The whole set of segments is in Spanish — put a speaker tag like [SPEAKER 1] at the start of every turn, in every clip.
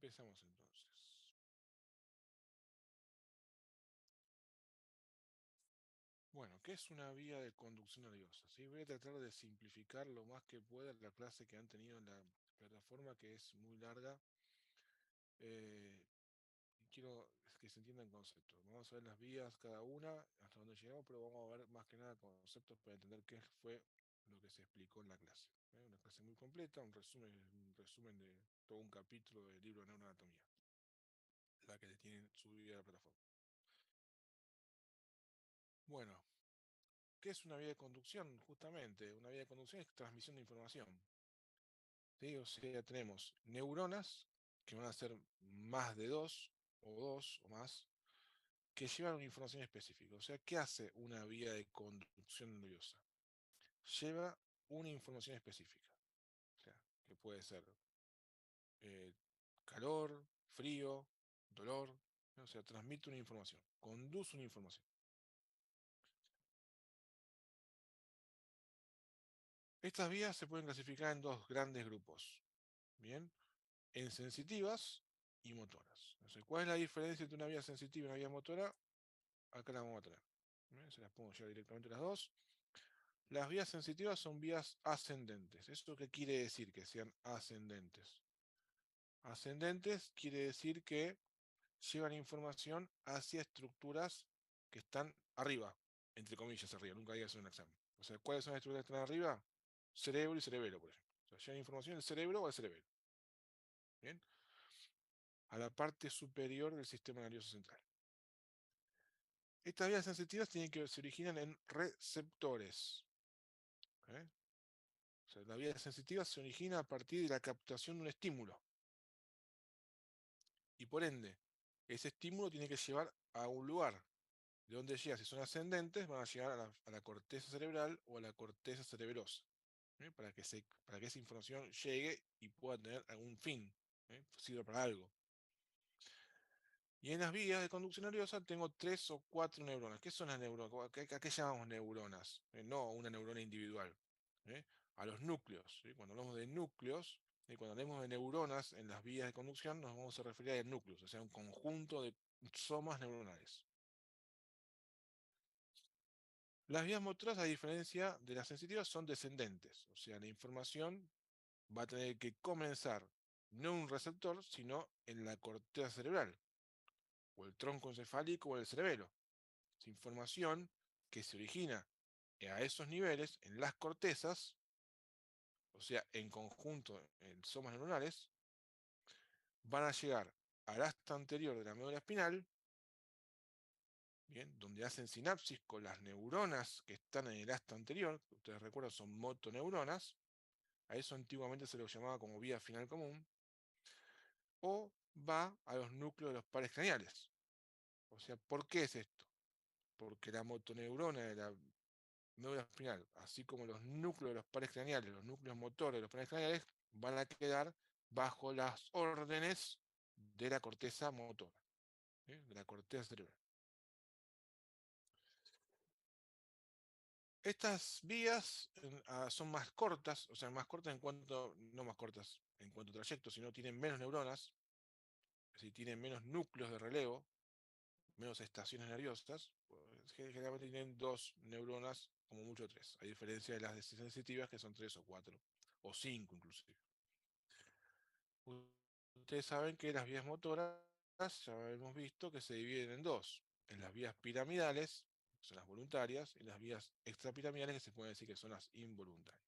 [SPEAKER 1] Empezamos entonces. Bueno, ¿qué es una vía de conducción nerviosa? ¿Sí? Voy a tratar de simplificar lo más que pueda la clase que han tenido en la plataforma, que es muy larga. Y quiero que se entiendan conceptos. Vamos a ver las vías cada una, hasta donde llegamos, pero vamos a ver más que nada conceptos para entender qué fue lo que se explicó en la clase. Una clase muy completa, un resumen de todo un capítulo del libro de neuroanatomía, la que tienen subida a la plataforma. Bueno, ¿qué es una vía de conducción? Justamente, una vía de conducción es transmisión de información. ¿Sí? O sea, tenemos neuronas, que van a ser más de dos o más, que llevan una información específica. O sea, ¿qué hace una vía de conducción nerviosa? Lleva una información específica. O sea, que puede ser eh, calor, frío, dolor. ¿No? O sea, transmite una información, conduce una información. Estas vías se pueden clasificar en dos grandes grupos. Bien, en sensitivas y motoras. Entonces, ¿cuál es la diferencia entre una vía sensitiva y una vía motora? Acá la vamos a tener. ¿Bien? Se las pongo ya directamente las dos. Las vías sensitivas son vías ascendentes. ¿Esto qué quiere decir que sean ascendentes? Ascendentes quiere decir que llevan información hacia estructuras que están arriba, entre comillas arriba, nunca digas en un examen. O sea, ¿cuáles son las estructuras que están arriba? Cerebro y cerebelo, por ejemplo. O sea, llevan información del cerebro o al cerebelo. ¿Bien? A la parte superior del sistema nervioso central. Estas vías sensitivas se originan en receptores. ¿Eh? O sea, la vía sensitiva se origina a partir de la captación de un estímulo. Y por ende, ese estímulo tiene que llevar a un lugar. De donde llega, si son ascendentes, van a llegar a la corteza cerebral o a la corteza cerebelosa. Para que esa información llegue y pueda tener algún fin. Sirva para algo. Y en las vías de conducción nerviosa tengo 3 o 4 neuronas. ¿Qué son las neuronas? ¿A qué llamamos neuronas? No una neurona individual. ¿eh? A los núcleos. ¿sí? Cuando hablamos de núcleos, cuando hablamos de neuronas en las vías de conducción, nos vamos a referir a núcleos, o sea, un conjunto de somas neuronales. Las vías motoras, a diferencia de las sensitivas, son descendentes. O sea, la información va a tener que comenzar no en un receptor, sino en la corteza cerebral, o el tronco encefálico o el cerebelo. Es información que se origina a esos niveles, en las cortezas, o sea, en conjunto en somas neuronales, van a llegar al asta anterior de la médula espinal, bien, donde hacen sinapsis con las neuronas que están en el asta anterior, que ustedes recuerdan son motoneuronas. A eso antiguamente se lo llamaba como vía final común, o va a los núcleos de los pares craneales. O sea, ¿por qué es esto? Porque la motoneurona de la médula espinal, así como los núcleos de los pares craneales, los núcleos motores de los pares craneales, van a quedar bajo las órdenes de la corteza motora, de la corteza cerebral. Estas vías son más cortas, o sea, más cortas en cuanto, no más cortas en cuanto a trayecto, sino tienen menos neuronas, es decir, tienen menos núcleos de relevo, menos estaciones nerviosas. Pues, generalmente tienen 2 neuronas, como mucho 3, a diferencia de las sensitivas que son 3 o 4, o 5 inclusive. Ustedes saben que las vías motoras, ya hemos visto que se dividen en dos, en las vías piramidales, que son las voluntarias, y las vías extrapiramidales, que se puede decir que son las involuntarias.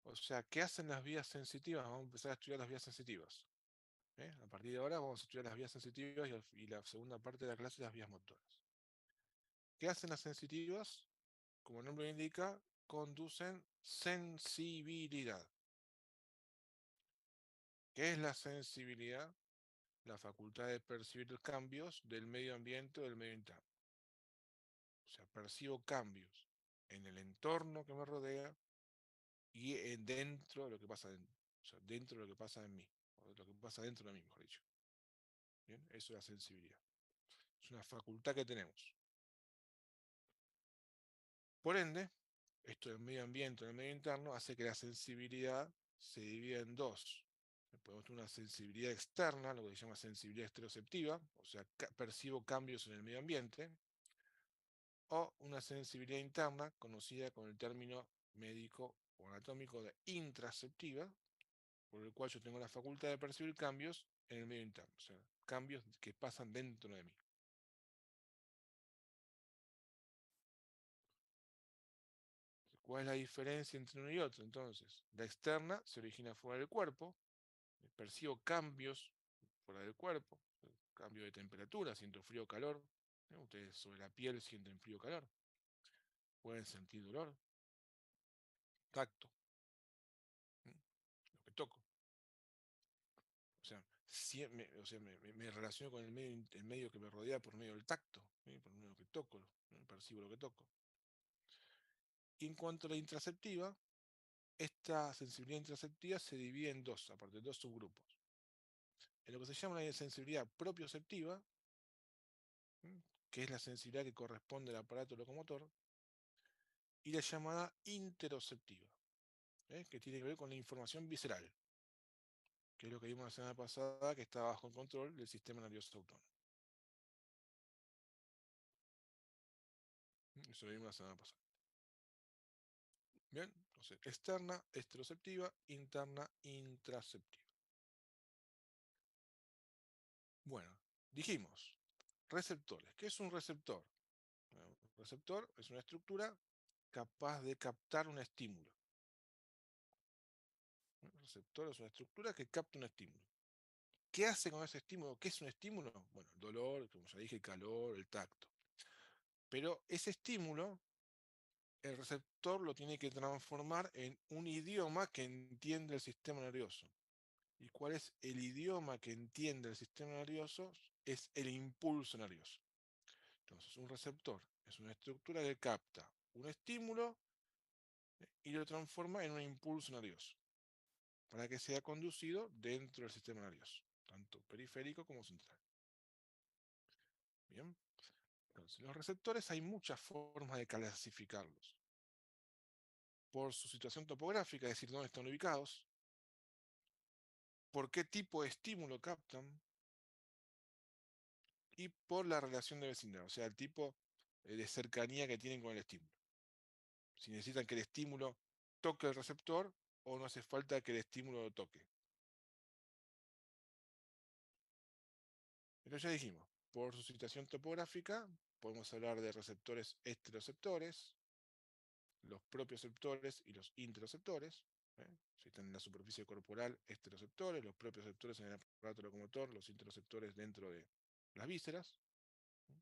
[SPEAKER 1] O sea, ¿qué hacen las vías sensitivas? Vamos a empezar a estudiar las vías sensitivas. A partir de ahora vamos a estudiar las vías sensitivas y la segunda parte de la clase las vías motoras. ¿Qué hacen las sensitivas? Como el nombre indica, conducen sensibilidad. ¿Qué es la sensibilidad? La facultad de percibir cambios del medio ambiente o del medio interno. O sea, percibo cambios en el entorno que me rodea y dentro de lo que pasa dentro. O sea, dentro de lo que pasa en mí. O de lo que pasa dentro de mí, mejor dicho. ¿Bien? Eso es la sensibilidad. Es una facultad que tenemos. Por ende, esto del medio ambiente o del medio interno hace que la sensibilidad se divida en dos. Podemos tener una sensibilidad externa, lo que se llama sensibilidad estereoceptiva, o sea, percibo cambios en el medio ambiente, o una sensibilidad interna, conocida con el término médico o anatómico de intraceptiva, por el cual yo tengo la facultad de percibir cambios en el medio interno, o sea, cambios que pasan dentro de mí. ¿Cuál es la diferencia entre uno y otro? Entonces, la externa se origina fuera del cuerpo, percibo cambios fuera del cuerpo, cambio de temperatura, siento frío o calor, ¿no? Ustedes sobre la piel sienten frío o calor, pueden sentir dolor, tacto, ¿no? Lo que toco. O sea, me relaciono con el medio que me rodea por medio del tacto, ¿sí? Por medio de lo que toco, ¿no? Percibo lo que toco. Y en cuanto a la intraceptiva, esta sensibilidad intraceptiva se divide en dos, aparte de dos subgrupos. En lo que se llama la sensibilidad propioceptiva, ¿sí? Que es la sensibilidad que corresponde al aparato locomotor, y la llamada interoceptiva, que tiene que ver con la información visceral, que es lo que vimos la semana pasada, que está bajo el control del sistema nervioso autónomo. Eso lo vimos la semana pasada. Bien, entonces, externa, esteroceptiva, interna, intraceptiva. Bueno, dijimos, receptores. ¿Qué es un receptor? Bueno, un receptor es una estructura capaz de captar un estímulo. Un receptor es una estructura que capta un estímulo. ¿Qué hace con ese estímulo? ¿Qué es un estímulo? Bueno, el dolor, como ya dije, el calor, el tacto. Pero ese estímulo, el receptor lo tiene que transformar en un idioma que entiende el sistema nervioso. ¿Y cuál es el idioma que entiende el sistema nervioso? Es el impulso nervioso. Entonces, un receptor es una estructura que capta un estímulo y lo transforma en un impulso nervioso para que sea conducido dentro del sistema nervioso, tanto periférico como central. Bien, entonces los receptores hay muchas formas de clasificarlos. Por su situación topográfica, es decir, dónde están ubicados, por qué tipo de estímulo captan y por la relación de vecindad, o sea, el tipo de cercanía que tienen con el estímulo. Si necesitan que el estímulo toque el receptor o no hace falta que el estímulo lo toque. Pero ya dijimos, por su situación topográfica, podemos hablar de receptores esteroceptores, los propioceptores y los interoceptores. Si están en la superficie corporal, esteroceptores, los propioceptores en el aparato locomotor, los interoceptores dentro de las vísceras. ¿Eh?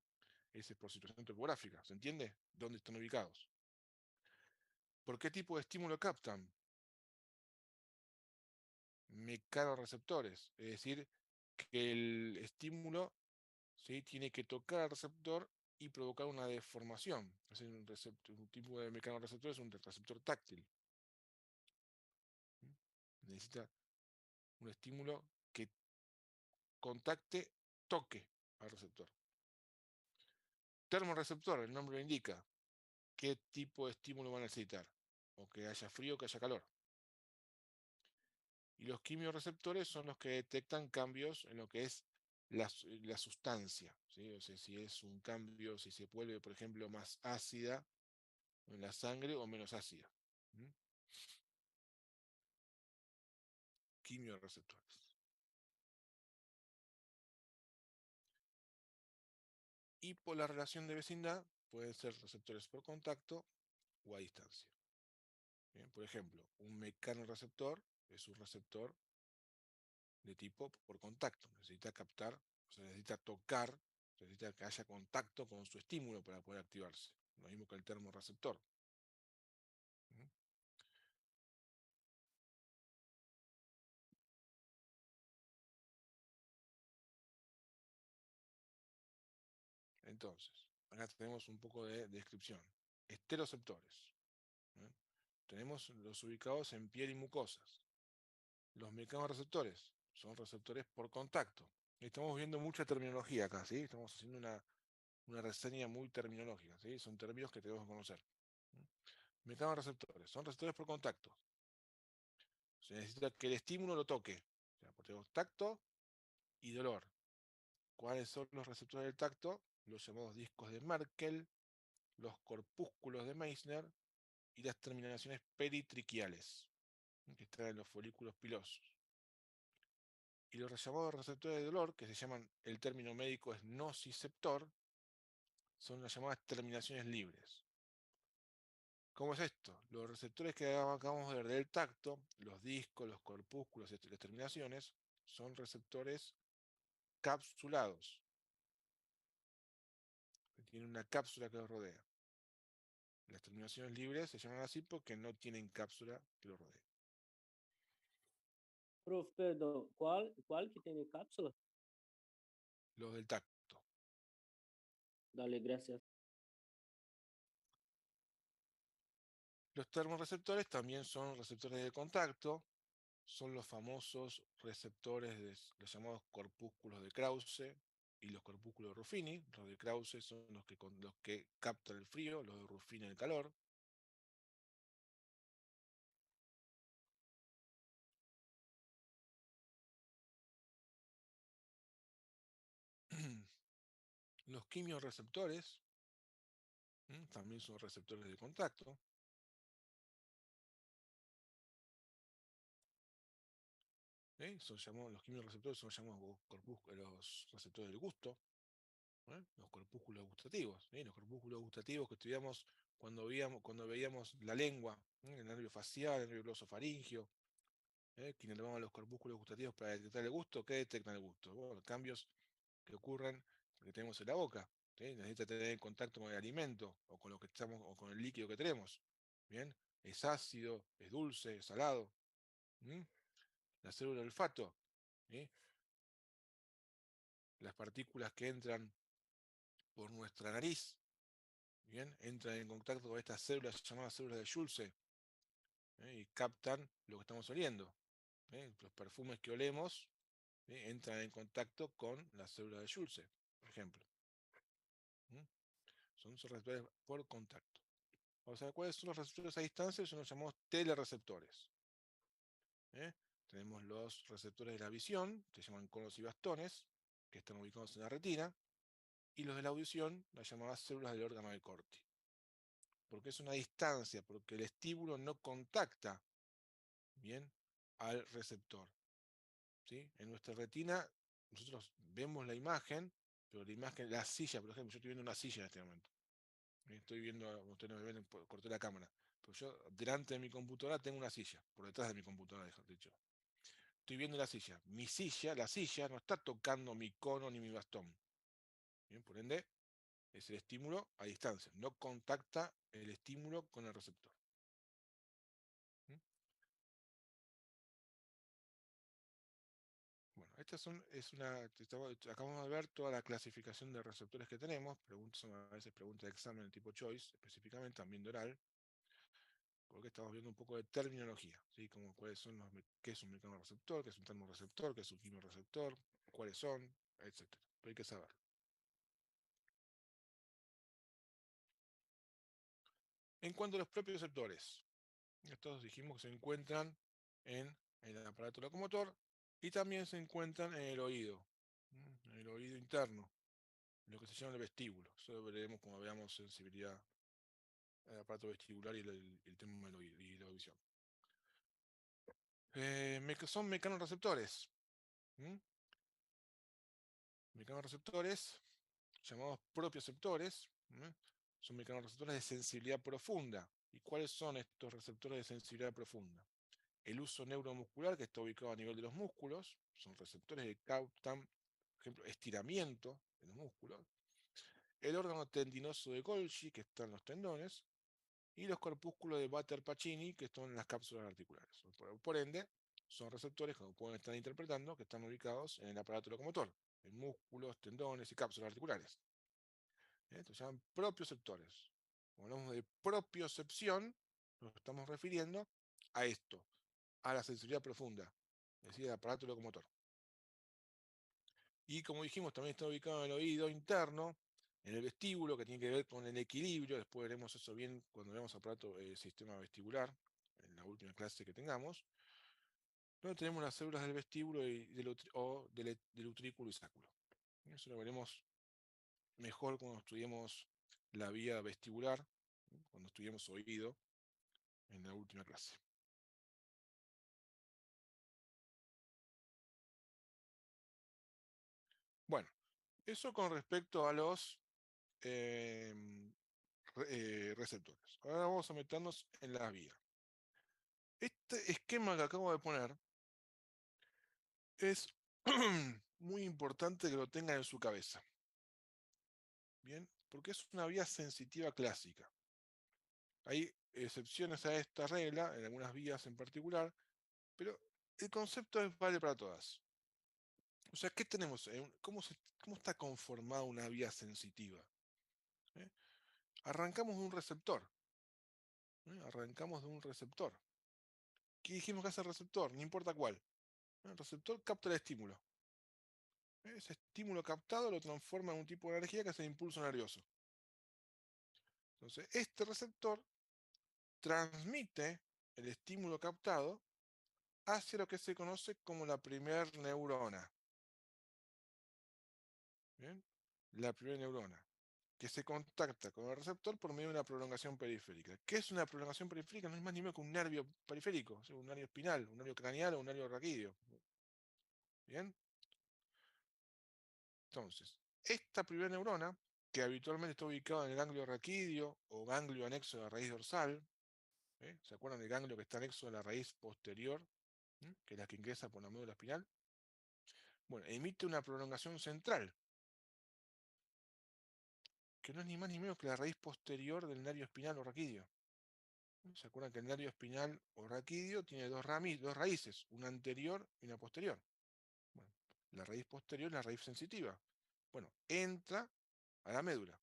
[SPEAKER 1] Ese es por situación topográfica, ¿se entiende? ¿Dónde están ubicados? ¿Por qué tipo de estímulo captan? Mecanorreceptores, es decir, que el estímulo, ¿sí?, tiene que tocar al receptor y provocar una deformación. Es decir, un tipo de mecanorreceptor es un receptor táctil. ¿Sí? Necesita un estímulo que contacte, toque al receptor. Termorreceptor, el nombre lo indica, qué tipo de estímulo van a necesitar, o que haya frío o que haya calor. Y los quimiorreceptores son los que detectan cambios en lo que es la sustancia, ¿sí? O sea, si es un cambio, si se vuelve, por ejemplo, más ácida en la sangre o menos ácida. ¿Mm? Quimiorreceptores. Y por la relación de vecindad, pueden ser receptores por contacto o a distancia. Bien, por ejemplo, un mecanorreceptor es un receptor de tipo por contacto. Necesita captar, o sea, necesita tocar, necesita que haya contacto con su estímulo para poder activarse. Lo mismo que el termorreceptor. ¿Mm? Entonces, acá tenemos un poco de descripción. Esteroceptores. ¿Eh? Tenemos los ubicados en piel y mucosas. Los mecanorreceptores son receptores por contacto. Estamos viendo mucha terminología acá, ¿sí? Estamos haciendo una reseña muy terminológica, ¿sí? Son términos que tenemos que conocer. Mecanorreceptores, son receptores por contacto. Se necesita que el estímulo lo toque. O sea, tenemos tacto y dolor. ¿Cuáles son los receptores del tacto? Los llamados discos de Merkel, los corpúsculos de Meissner y las terminaciones peritriquiales, que están en los folículos pilosos. Y los llamados receptores de dolor, que se llaman, el término médico es nociceptor, son las llamadas terminaciones libres. ¿Cómo es esto? Los receptores que acabamos de ver del tacto, los discos, los corpúsculos y las terminaciones, son receptores capsulados. Tienen una cápsula que los rodea. Las terminaciones libres se llaman así porque no tienen cápsula que los rodee.
[SPEAKER 2] Prof, perdón, ¿cuál que tiene cápsula?
[SPEAKER 1] Los del tacto.
[SPEAKER 2] Dale, gracias.
[SPEAKER 1] Los termorreceptores también son receptores de contacto, son los famosos receptores de los llamados corpúsculos de Krause y los corpúsculos de Ruffini. Los de Krause son los que captan el frío, los de Ruffini el calor. Los quimiorreceptores también son receptores de contacto. Los quimiorreceptores son llamados los receptores del gusto. Los corpúsculos gustativos. Los corpúsculos gustativos que estudiamos cuando veíamos la lengua, el nervio facial, el nervio glosofaringio, que inervamos los corpúsculos gustativos para detectar el gusto. ¿Qué detectan el gusto? Bueno, cambios que ocurren que tenemos en la boca. Necesita tener contacto con el alimento o con lo que estamos o con el líquido que tenemos. Bien, es ácido, es dulce, es salado. ¿Mm? La célula del olfato, ¿sí? Las partículas que entran por nuestra nariz, bien, entran en contacto con estas células llamadas células de Schulze, y captan lo que estamos oliendo. Los perfumes que olemos entran en contacto con las células de Schulze, por ejemplo. ¿Mm? Son receptores por contacto. Vamos a ver cuáles son los receptores a distancia, son los llamamos telereceptores. ¿eh? Tenemos los receptores de la visión, que se llaman conos y bastones, que están ubicados en la retina, y los de la audición, las llamadas células del órgano de Corti. Porque es una distancia, porque el estímulo no contacta bien al receptor. ¿Sí? En nuestra retina, nosotros vemos la imagen, pero la imagen, la silla, por ejemplo, yo estoy viendo una silla en este momento. Estoy viendo, ustedes no me ven, corté la cámara. Pero yo, delante de mi computadora, tengo una silla, por detrás de mi computadora, mejor dicho. Estoy viendo la silla. Mi silla, la silla, no está tocando mi cono ni mi bastón. Bien, por ende, es el estímulo a distancia. No contacta el estímulo con el receptor. ¿Mm? Bueno, acabamos de ver toda la clasificación de receptores que tenemos. Son a veces preguntas de examen tipo choice, específicamente también de oral, porque estamos viendo un poco de terminología, ¿sí? Como qué es un mecanorreceptor, qué es un termorreceptor, qué es un quimiorreceptor, cuáles son, etc. Pero hay que saber. En cuanto a los propios receptores, estos dijimos que se encuentran en el aparato locomotor y también se encuentran en en el oído interno, lo que se llama el vestíbulo. Eso lo veremos cuando veamos sensibilidad al aparato vestibular y el tema del oído y la audición. Son mecanorreceptores. ¿Mm? Mecanorreceptores llamados propioceptores. Son mecanorreceptores de sensibilidad profunda. ¿Y cuáles son estos receptores de sensibilidad profunda? El uso neuromuscular, que está ubicado a nivel de los músculos, son receptores que captan, por ejemplo, estiramiento de los músculos. El órgano tendinoso de Golgi, que está en los tendones, y los corpúsculos de Batter-Pacini, que están en las cápsulas articulares. Por ende, son receptores, como pueden estar interpretando, que están ubicados en el aparato locomotor, en músculos, tendones y cápsulas articulares. Estos se llaman propioceptores. Cuando hablamos de propiocepción, nos estamos refiriendo a esto, a la sensibilidad profunda, es decir, el aparato locomotor. Y como dijimos, también está ubicado en el oído interno, en el vestíbulo, que tiene que ver con el equilibrio. Después veremos eso bien cuando veamos aparato sistema vestibular, en la última clase que tengamos, donde tenemos las células del vestíbulo y del utrículo y sáculo. Eso lo veremos mejor cuando estudiemos la vía vestibular, cuando estudiemos oído en la última clase. Bueno, eso con respecto a los receptores. Ahora vamos a meternos en la vía. Este esquema que acabo de poner es muy importante que lo tengan en su cabeza. Bien, porque es una vía sensitiva clásica. Hay excepciones a esta regla, en algunas vías en particular, pero el concepto vale para todas. O sea, ¿qué tenemos? ¿Cómo está conformada una vía sensitiva? ¿Eh? Arrancamos de un receptor. Arrancamos de un receptor. ¿Qué dijimos que hace el receptor? No importa cuál. El receptor capta el estímulo. Ese estímulo captado lo transforma en un tipo de energía que es el impulso nervioso. Entonces, este receptor transmite el estímulo captado hacia lo que se conoce como la primera neurona. ¿Bien? La primera neurona, que se contacta con el receptor por medio de una prolongación periférica. ¿Qué es una prolongación periférica? No es más ni menos que un nervio periférico, o sea, un nervio espinal, un nervio craneal o un nervio raquídeo. ¿Bien? Entonces, esta primera neurona, que habitualmente está ubicada en el ganglio raquídeo o ganglio anexo de la raíz dorsal, ¿se acuerdan del ganglio que está anexo a la raíz posterior, que es la que ingresa por la médula espinal? Bueno, emite una prolongación central, que no es ni más ni menos que la raíz posterior del nervio espinal o raquídeo. ¿Se acuerdan que el nervio espinal o raquídeo tiene dos raíces, una anterior y una posterior? Bueno, la raíz posterior es la raíz sensitiva. Bueno, entra a la médula.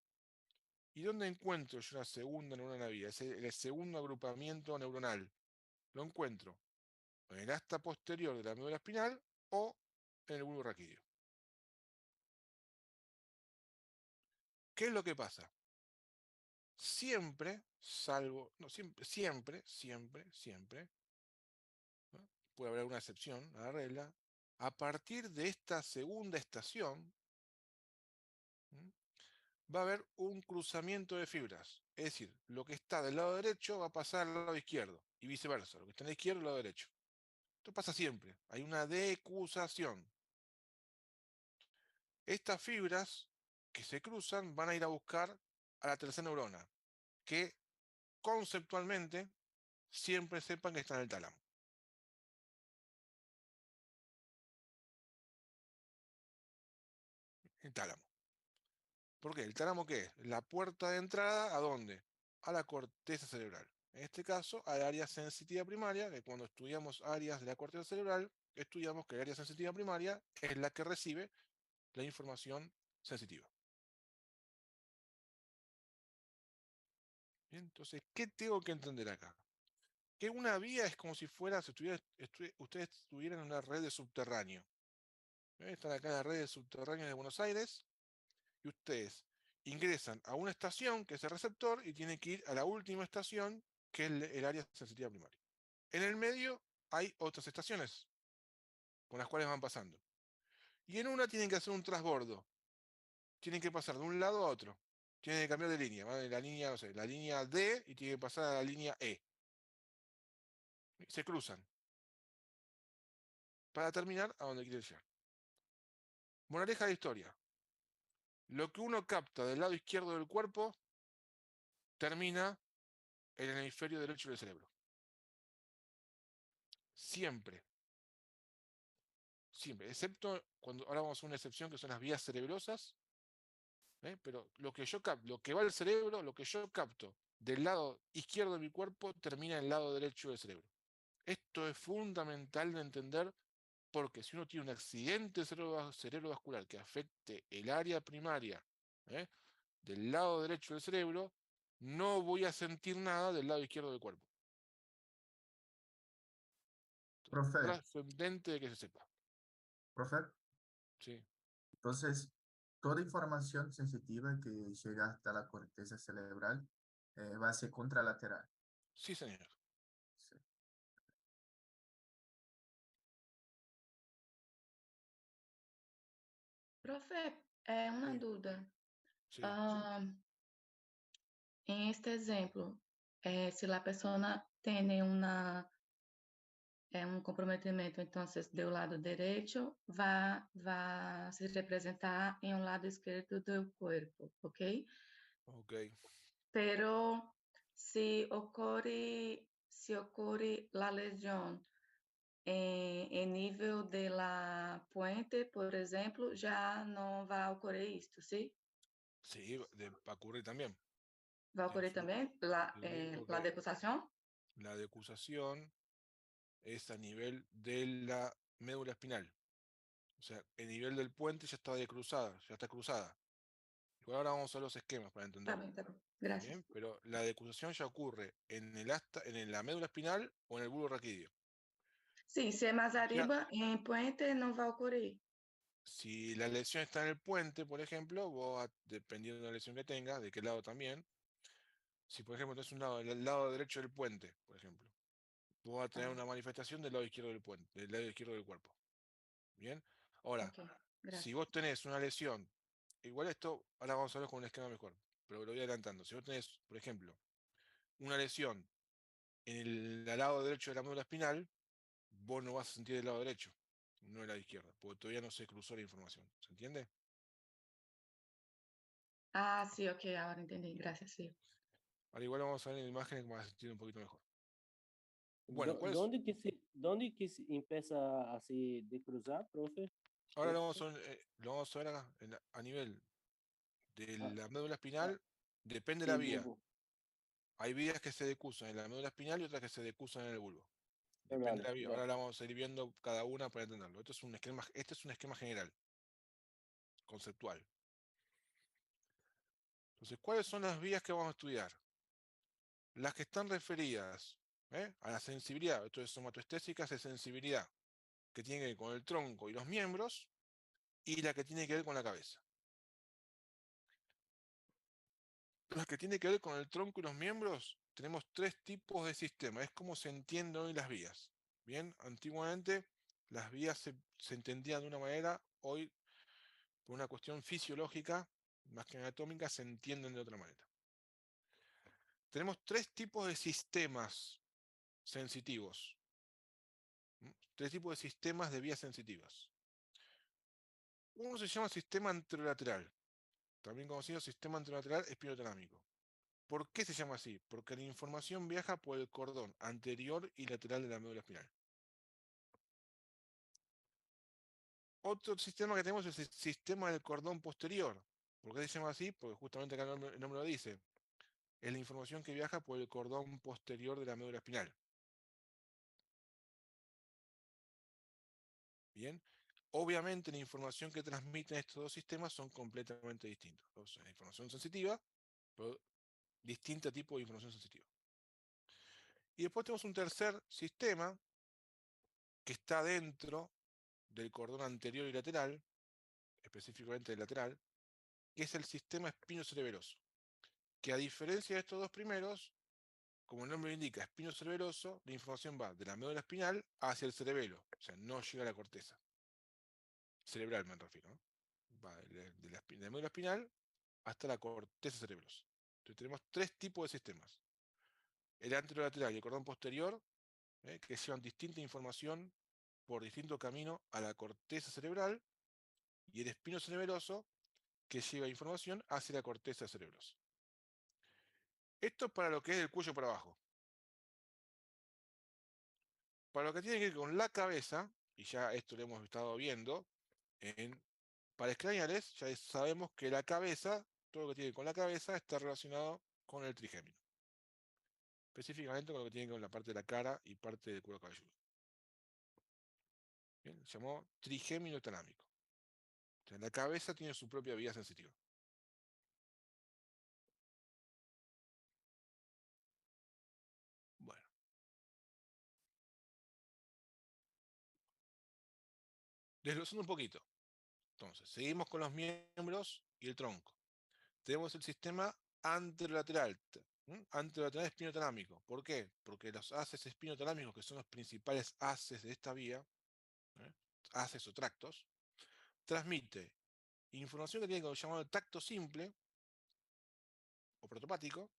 [SPEAKER 1] ¿Y dónde encuentro yo una segunda neurona vía? Es el segundo agrupamiento neuronal. Lo encuentro en el asta posterior de la médula espinal o en el bulbo raquídeo. ¿Qué es lo que pasa? Siempre, salvo, no, siempre, ¿no? Puede haber una excepción a la regla, a partir de esta segunda estación, ¿no? Va a haber un cruzamiento de fibras. Es decir, lo que está del lado derecho va a pasar al lado izquierdo y viceversa, lo que está en la izquierda al lado derecho. Esto pasa siempre, hay una decusación. Estas fibras que se cruzan van a ir a buscar a la tercera neurona, que conceptualmente siempre sepan que está en el tálamo. El tálamo. ¿Por qué? ¿El tálamo qué es? La puerta de entrada, ¿a dónde? A la corteza cerebral. En este caso, al área sensitiva primaria, que cuando estudiamos áreas de la corteza cerebral, estudiamos que el área sensitiva primaria es la que recibe la información sensitiva. Bien, entonces, ¿qué tengo que entender acá? Que una vía es como si fuera, si ustedes estuvieran en una red de subterráneo. Están acá en la red de subterráneo de Buenos Aires y ustedes ingresan a una estación, que es el receptor, y tienen que ir a la última estación, que es el área sensitiva primaria. En el medio hay otras estaciones con las cuales van pasando. Y en una tienen que hacer un transbordo. Tienen que pasar de un lado a otro. Tienen que cambiar de línea. Van de la línea, no sé, la línea D y tienen que pasar a la línea E. Se cruzan para terminar a donde quieren llegar. Moraleja de historia. Lo que uno capta del lado izquierdo del cuerpo termina en el hemisferio derecho del cerebro. Siempre. Siempre. Excepto cuando ahora vamos a una excepción que son las vías cerebrosas. Pero lo que va al cerebro, lo que yo capto del lado izquierdo de mi cuerpo termina en el lado derecho del cerebro. Esto es fundamental de entender porque si uno tiene un accidente cerebrovascular que afecte el área primaria, ¿eh? del lado derecho del cerebro, no voy a sentir nada del lado izquierdo del cuerpo.
[SPEAKER 3] Profe,
[SPEAKER 1] Trascendente de que se sepa.
[SPEAKER 3] profe,
[SPEAKER 1] ¿Sí?
[SPEAKER 3] entonces toda información sensitiva que llega hasta la corteza cerebral va a ser contralateral.
[SPEAKER 1] Sí, señor.
[SPEAKER 3] Sí.
[SPEAKER 4] Profe, uma
[SPEAKER 1] Sí,
[SPEAKER 4] dúvida.
[SPEAKER 1] sí.
[SPEAKER 4] Em este exemplo, se a pessoa tem um comprometimento, então, do lado direito, vai se representar em um lado esquerdo do corpo, ok?
[SPEAKER 1] Ok.
[SPEAKER 4] Pero se ocorre a lesão em nível de la puente, por exemplo, já não vai ocorrer isto, sim?
[SPEAKER 1] Sí, va a ocurrir también.
[SPEAKER 4] Vai
[SPEAKER 1] Sí,
[SPEAKER 4] ocorrer também
[SPEAKER 1] sí,
[SPEAKER 4] la
[SPEAKER 1] porque
[SPEAKER 4] decusação?
[SPEAKER 1] la decusación es a nivel de la médula espinal. O sea, el nivel del puente ya está cruzada, ya está cruzada. Igual ahora vamos a ver los esquemas para
[SPEAKER 4] Tá
[SPEAKER 1] entenderlo.
[SPEAKER 4] bem, graças.
[SPEAKER 1] Bien, pero la decusación ya ocurre en el asta, en la médula espinal o en el bulbo raquídeo.
[SPEAKER 4] Sim, se é mais
[SPEAKER 1] Ya,
[SPEAKER 4] arriba, em puente, não vai ocorrer.
[SPEAKER 1] si la lesión está en el puente, por ejemplo, vos, dependiendo de la lesión que tengas, de qué lado también, si por ejemplo tenés un lado, el lado derecho del puente, por ejemplo, vos vas a tener
[SPEAKER 4] Ah,
[SPEAKER 1] una manifestación del lado izquierdo del puente, del lado izquierdo del cuerpo. Bien, ahora,
[SPEAKER 4] ok,
[SPEAKER 1] si
[SPEAKER 4] graças.
[SPEAKER 1] vos tenés una lesión, igual esto, ahora vamos a ver con un esquema mejor, pero lo voy adelantando. Si vos tenés, por ejemplo, una lesión en el lado derecho de la médula espinal, vos no vas a sentir el lado derecho, no el lado izquierdo, porque todavía no se cruzó la información. ¿Se entiende?
[SPEAKER 4] Ah, sim, ok, agora entendi, graças, sim.
[SPEAKER 1] Ahora igual vamos a ver en la imagen que vas a sentir un poquito mejor. Bueno,
[SPEAKER 2] Do-
[SPEAKER 1] ¿cuál es?
[SPEAKER 2] donde que se empieza a se decruzar, profe?
[SPEAKER 1] Ahora lo vamos a ver acá, a nivel de
[SPEAKER 2] Ah,
[SPEAKER 1] la médula
[SPEAKER 2] ah,
[SPEAKER 1] espinal, depende de la
[SPEAKER 2] sí,
[SPEAKER 1] vía.
[SPEAKER 2] bulbo.
[SPEAKER 1] Hay vías que se decusan en la médula espinal y otras que se decusan en el bulbo. Depende de
[SPEAKER 2] Fernando,
[SPEAKER 1] la vía. Ahora
[SPEAKER 2] gracias.
[SPEAKER 1] la vamos a ir viendo cada una para entenderlo. Este es un esquema general, conceptual. Entonces, ¿cuáles son las vías que vamos a estudiar? Las que están referidas a la sensibilidad. Esto es somatoestésicas de sensibilidad, que tiene que ver con el tronco y los miembros, y la que tiene que ver con la cabeza. Las que tiene que ver con el tronco y los miembros, tenemos tres tipos de sistema. Es como se entienden hoy las vías. Bien, antiguamente las vías se entendían de una manera, hoy por una cuestión fisiológica, más que anatómica, se entienden de otra manera. Tenemos tres tipos de sistemas sensitivos. Tres tipos de sistemas de vías sensitivas. Uno se llama sistema anterolateral, también conocido sistema anterolateral espinotalámico. ¿Por qué se llama así? Porque la información viaja por el cordón anterior y lateral de la médula espinal. Otro sistema que tenemos es el sistema del cordón posterior. ¿Por qué se llama así? Porque justamente acá el nombre lo dice. Es la información que viaja por el cordón posterior de la médula espinal. Bien. Obviamente la información que transmiten estos dos sistemas son completamente distintos. O sea, información sensitiva, pero distinto tipo de información sensitiva. Y después tenemos un tercer sistema que está dentro del cordón anterior y lateral, específicamente el lateral, que es el sistema espinocereberoso, que a diferencia de estos dos primeros, como el nombre lo indica, espinocereberoso, la información va de la médula espinal hacia el cerebelo, o sea, no llega a la corteza. Cerebral me refiero, ¿no? Va de la médula espinal hasta la corteza cerebrosa. Entonces tenemos tres tipos de sistemas. El anterolateral y el cordón posterior, que llevan distinta información por distinto camino a la corteza cerebral, y el espinocereberoso, que lleva información hacia la corteza cerebrosa. Esto es para lo que es del cuello para abajo. Para lo que tiene que ver con la cabeza, y ya esto lo hemos estado viendo, en pares craneales, ya sabemos que la cabeza, todo lo que tiene que ver con la cabeza, está relacionado con el trigémino. Específicamente con lo que tiene que ver con la parte de la cara y parte del cuero cabelludo. Bien, se llamó trigémino talámico. O sea, la cabeza tiene su propia vía sensitiva. Bueno, desglosando un poquito. Entonces, seguimos con los miembros y el tronco. Tenemos el sistema anterolateral. Anterolateral espinotalámico. ¿Por qué? Porque los haces espinotalámicos, que son los principales haces de esta vía, ¿eh? Haces o tractos, transmite información que tiene que llamado tacto simple o protopático,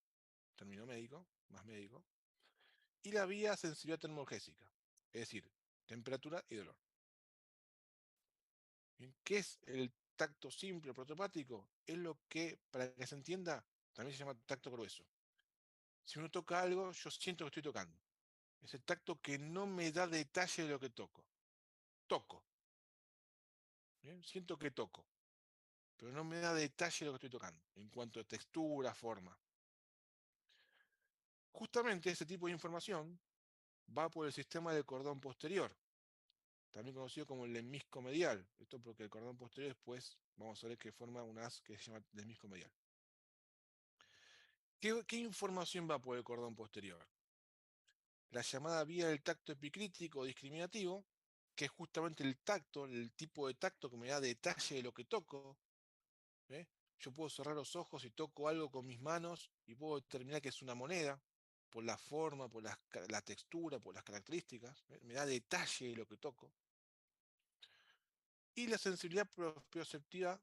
[SPEAKER 1] término médico, más médico, y la vía sensibilidad termogésica, es decir, temperatura y dolor. Bien, ¿qué es el tacto simple o protopático? Es lo que, para que se entienda, también se llama tacto grueso. Si uno toca algo, yo siento que estoy tocando. Es el tacto que no me da detalle de lo que toco. Toco. ¿Bien? Siento que toco, pero no me da detalle de lo que estoy tocando, en cuanto a textura, forma. Justamente ese tipo de información va por el sistema del cordón posterior, también conocido como el lemnisco medial. Esto porque el cordón posterior después vamos a ver que forma un haz que se llama lemnisco medial. ¿Qué información va por el cordón posterior? La llamada vía del tacto epicrítico discriminativo, que es justamente el tacto, el tipo de tacto que me da detalle de lo que toco. ¿Eh? Yo puedo cerrar los ojos y toco algo con mis manos y puedo determinar que es una moneda por la forma, por la textura, por las características. Me da detalle de lo que toco. Y la sensibilidad propioceptiva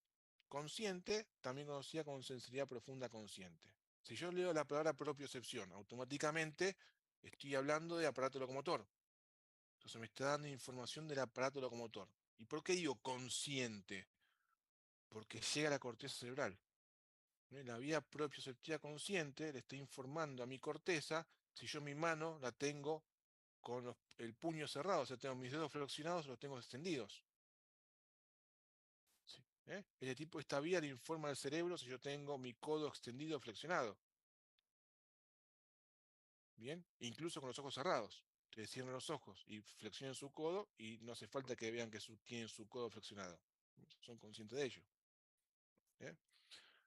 [SPEAKER 1] consciente, también conocida como sensibilidad profunda consciente. Si yo leo la palabra propiocepción, automáticamente estoy hablando de aparato locomotor. Entonces me está dando información del aparato locomotor. ¿Y por qué digo consciente? Porque llega a la corteza cerebral. La vía propioceptiva consciente le está informando a mi corteza si yo mi mano la tengo con el puño cerrado, o sea, tengo mis dedos flexionados o los tengo extendidos. ¿Sí? Esta vía le informa al cerebro si yo tengo mi codo extendido o flexionado. Bien, incluso con los ojos cerrados. Ustedes cierran los ojos y flexionan su codo y no hace falta que vean que tienen su codo flexionado. Son conscientes de ello. ¿Eh?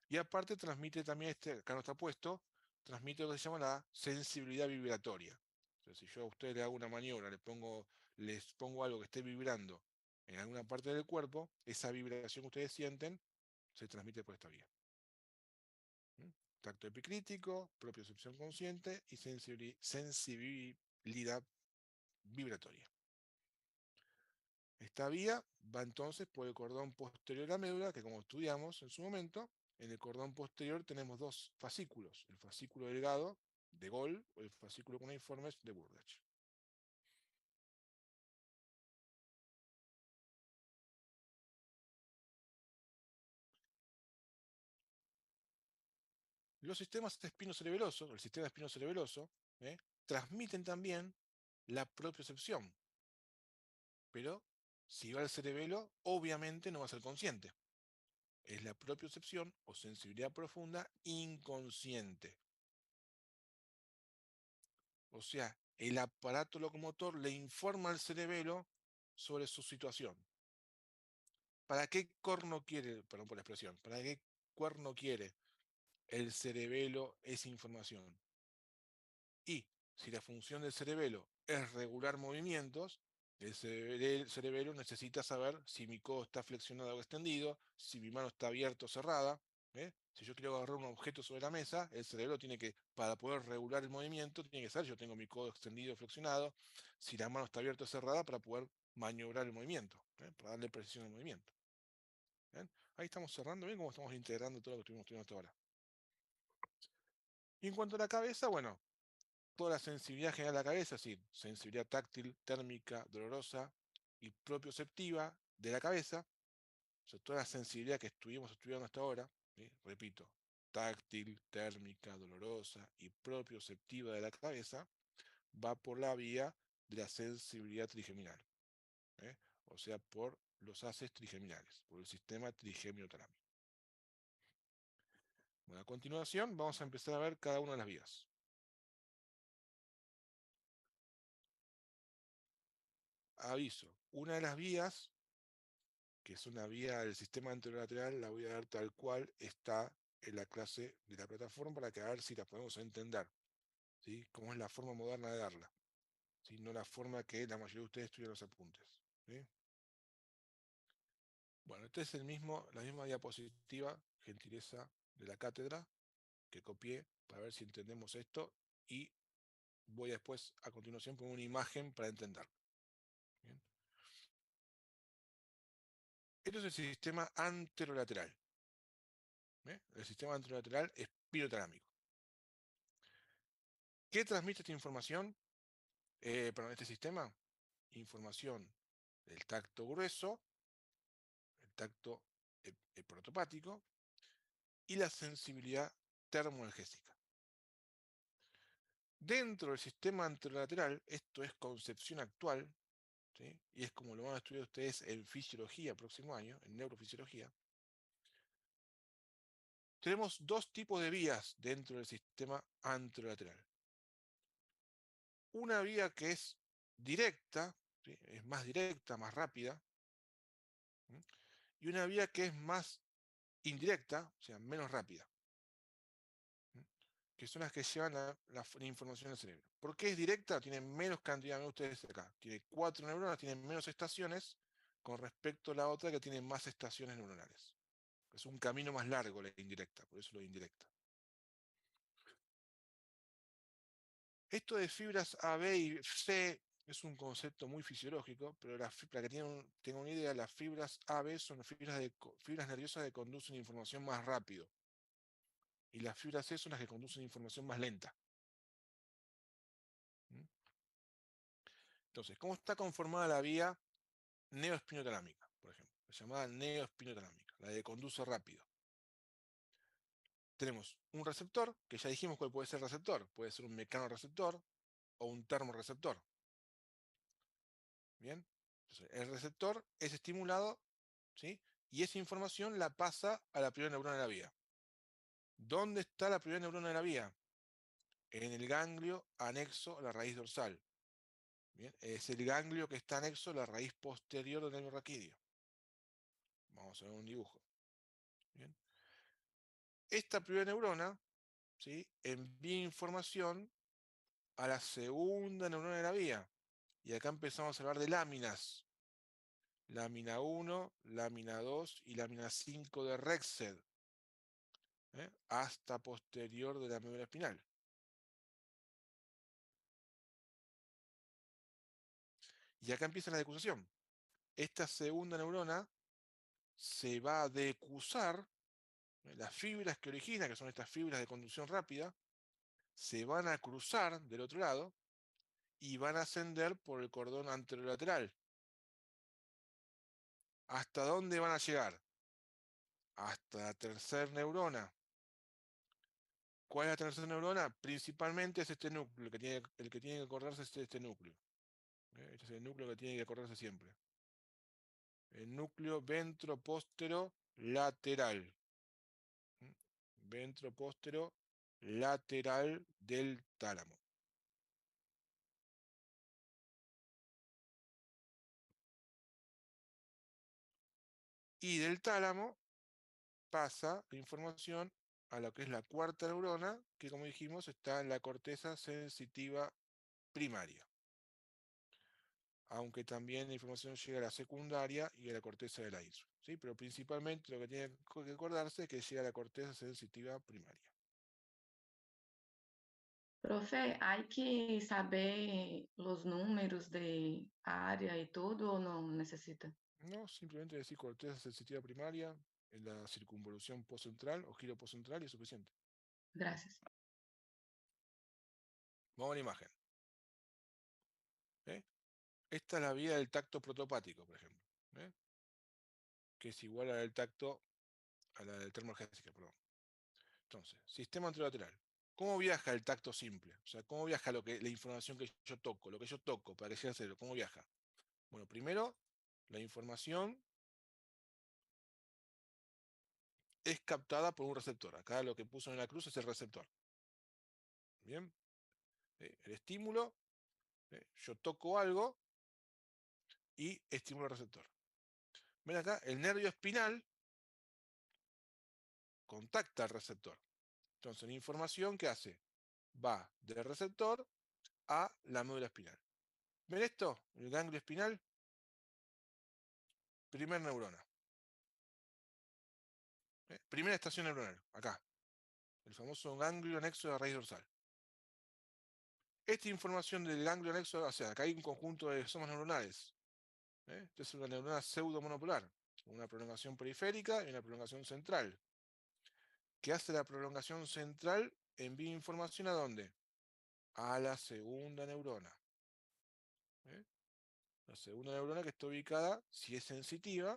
[SPEAKER 1] Y aparte transmite también, acá no está puesto, transmite lo que se llama la sensibilidad vibratoria. O sea, si yo a usted le hago una maniobra, les pongo algo que esté vibrando en alguna parte del cuerpo, esa vibración que ustedes sienten se transmite por esta vía. Tacto epicrítico, propiocepción consciente y sensibilidad vibratoria. Esta vía va entonces por el cordón posterior de la médula, que como estudiamos en su momento, en el cordón posterior tenemos dos fascículos, el fascículo delgado de Gold o el fascículo cuneiforme de Burdach. Los sistemas espinocerebelosos, el sistema espinocerebeloso, transmiten también la propiocepción, pero si va al cerebelo, obviamente no va a ser consciente. Es la propiocepción o sensibilidad profunda inconsciente. O sea, el aparato locomotor le informa al cerebelo sobre su situación. ¿Para qué corno quiere, perdón por la expresión, para qué cuerno quiere el cerebelo esa información? Y si la función del cerebelo es regular movimientos, el cerebelo necesita saber si mi codo está flexionado o extendido, si mi mano está abierta o cerrada. Si yo quiero agarrar un objeto sobre la mesa, el cerebro tiene que, para poder regular el movimiento, tiene que saber si yo tengo mi codo extendido o flexionado, si la mano está abierta o cerrada, para poder maniobrar el movimiento, para darle precisión al movimiento. ¿Bien? Ahí estamos cerrando bien cómo estamos integrando todo lo que estuvimos estudiando hasta ahora. Y en cuanto a la cabeza, bueno, toda la sensibilidad general de la cabeza, es decir, sensibilidad táctil, térmica, dolorosa y propioceptiva de la cabeza, o sea, toda la sensibilidad que estuvimos estudiando hasta ahora, repito, táctil, térmica, dolorosa y propioceptiva de la cabeza, va por la vía de la sensibilidad trigeminal, o sea, por los haces trigeminales, por el sistema trigemiotalámico. Bueno, a continuación vamos a empezar a ver cada una de las vías. Aviso, una de las vías, que es una vía del sistema anterolateral, la voy a dar tal cual está en la clase de la plataforma para que a ver si la podemos entender, ¿sí? Cómo es la forma moderna de darla, ¿sí? No la forma que la mayoría de ustedes estudian los apuntes, ¿sí? Bueno, esta es la misma diapositiva, gentileza de la cátedra, que copié para ver si entendemos esto, y voy después, a continuación, poner una imagen para entenderlo. Bien. Esto es el sistema anterolateral. ¿Bien? El sistema anterolateral espinotalámico. ¿Qué transmite esta información? Perdón, este sistema. Información del tacto grueso, el tacto protopático, y la sensibilidad termoalgésica. Dentro del sistema anterolateral, esto es concepción actual, ¿sí? Y es como lo van a estudiar ustedes en fisiología el próximo año, en neurofisiología. Tenemos dos tipos de vías dentro del sistema anterolateral. Una vía que es directa, ¿sí? Es más directa, más rápida, ¿sí? Y una vía que es más indirecta, o sea, menos rápida, ¿sí? Que son las que llevan la información al cerebro. ¿Por qué es directa? Tiene menos cantidad, de ustedes acá. Tiene 4 neuronas, tiene menos estaciones con respecto a la otra que tiene más estaciones neuronales. Es un camino más largo la indirecta, por eso lo indirecta. Esto de fibras A, B y C es un concepto muy fisiológico, pero para que tengan una idea, las fibras AB son fibras nerviosas que conducen información más rápido. Y las fibras C son las que conducen información más lenta. ¿Mm? Entonces, ¿cómo está conformada la vía neoespinotalámica, por ejemplo? La llamada neoespinotalámica, la que conduce rápido. Tenemos un receptor, que ya dijimos cuál puede ser el receptor. Puede ser un mecanoreceptor o un termorreceptor. Bien, entonces el receptor es estimulado, ¿sí? Y esa información la pasa a la primera neurona de la vía. ¿Dónde está la primera neurona de la vía? En el ganglio anexo a la raíz dorsal. Bien, es el ganglio que está anexo a la raíz posterior del nervio raquídeo. Vamos a ver un dibujo. Bien. Esta primera neurona, ¿sí? Envía información a la segunda neurona de la vía. Y acá empezamos a hablar de láminas. Lámina 1, lámina 2 y lámina 5 de Rexed. Hasta posterior de la médula espinal. Y acá empieza la decusación. Esta segunda neurona se va a decusar, las fibras que origina, que son estas fibras de conducción rápida, se van a cruzar del otro lado y van a ascender por el cordón anterolateral. ¿Hasta dónde van a llegar? Hasta la tercera neurona. ¿Cuál es la tercera neurona? Principalmente es este núcleo, el que tiene que acordarse es este núcleo. Este es el núcleo que tiene que acordarse siempre. El núcleo ventropóstero-lateral. Ventropóstero-lateral del tálamo. Y del tálamo pasa la información a lo que es la cuarta neurona, que como dijimos está en la corteza sensitiva primaria. Aunque también la información llega a la secundaria y a la corteza de la isla, ¿sí? Pero principalmente lo que tiene que acordarse es que llega a la corteza sensitiva primaria.
[SPEAKER 4] Profe, hay que saber los números de área y todo o no necesita?
[SPEAKER 1] No, simplemente decir corteza sensitiva primaria, en la circunvolución postcentral o giro postcentral y es suficiente.
[SPEAKER 4] Gracias.
[SPEAKER 1] Vamos a la imagen. ¿Eh? Esta es la vía del tacto protopático, por ejemplo, que es igual a la del tacto, a la del termoalgésica, perdón. Entonces, sistema anterolateral. ¿Cómo viaja el tacto simple? O sea, ¿cómo viaja la información que yo toco? Lo que yo toco para que llegue al cerebro, ¿cómo viaja? Bueno, primero, la información es captada por un receptor. Acá lo que puso en la cruz es el receptor. Bien. El estímulo, yo toco algo y estimulo el receptor. Ven acá, el nervio espinal contacta al receptor. Entonces, la información que hace va del receptor a la médula espinal. ¿Ven esto? El ganglio espinal. Primer neurona. Primera estación neuronal, acá. El famoso ganglio anexo de la raíz dorsal. Esta información del ganglio anexo, o sea, acá hay un conjunto de somas neuronales. Esta es una neurona pseudomonopolar, una prolongación periférica y una prolongación central. ¿Qué hace la prolongación central? Envía información ¿a dónde? A la segunda neurona. La segunda neurona que está ubicada, si es sensitiva,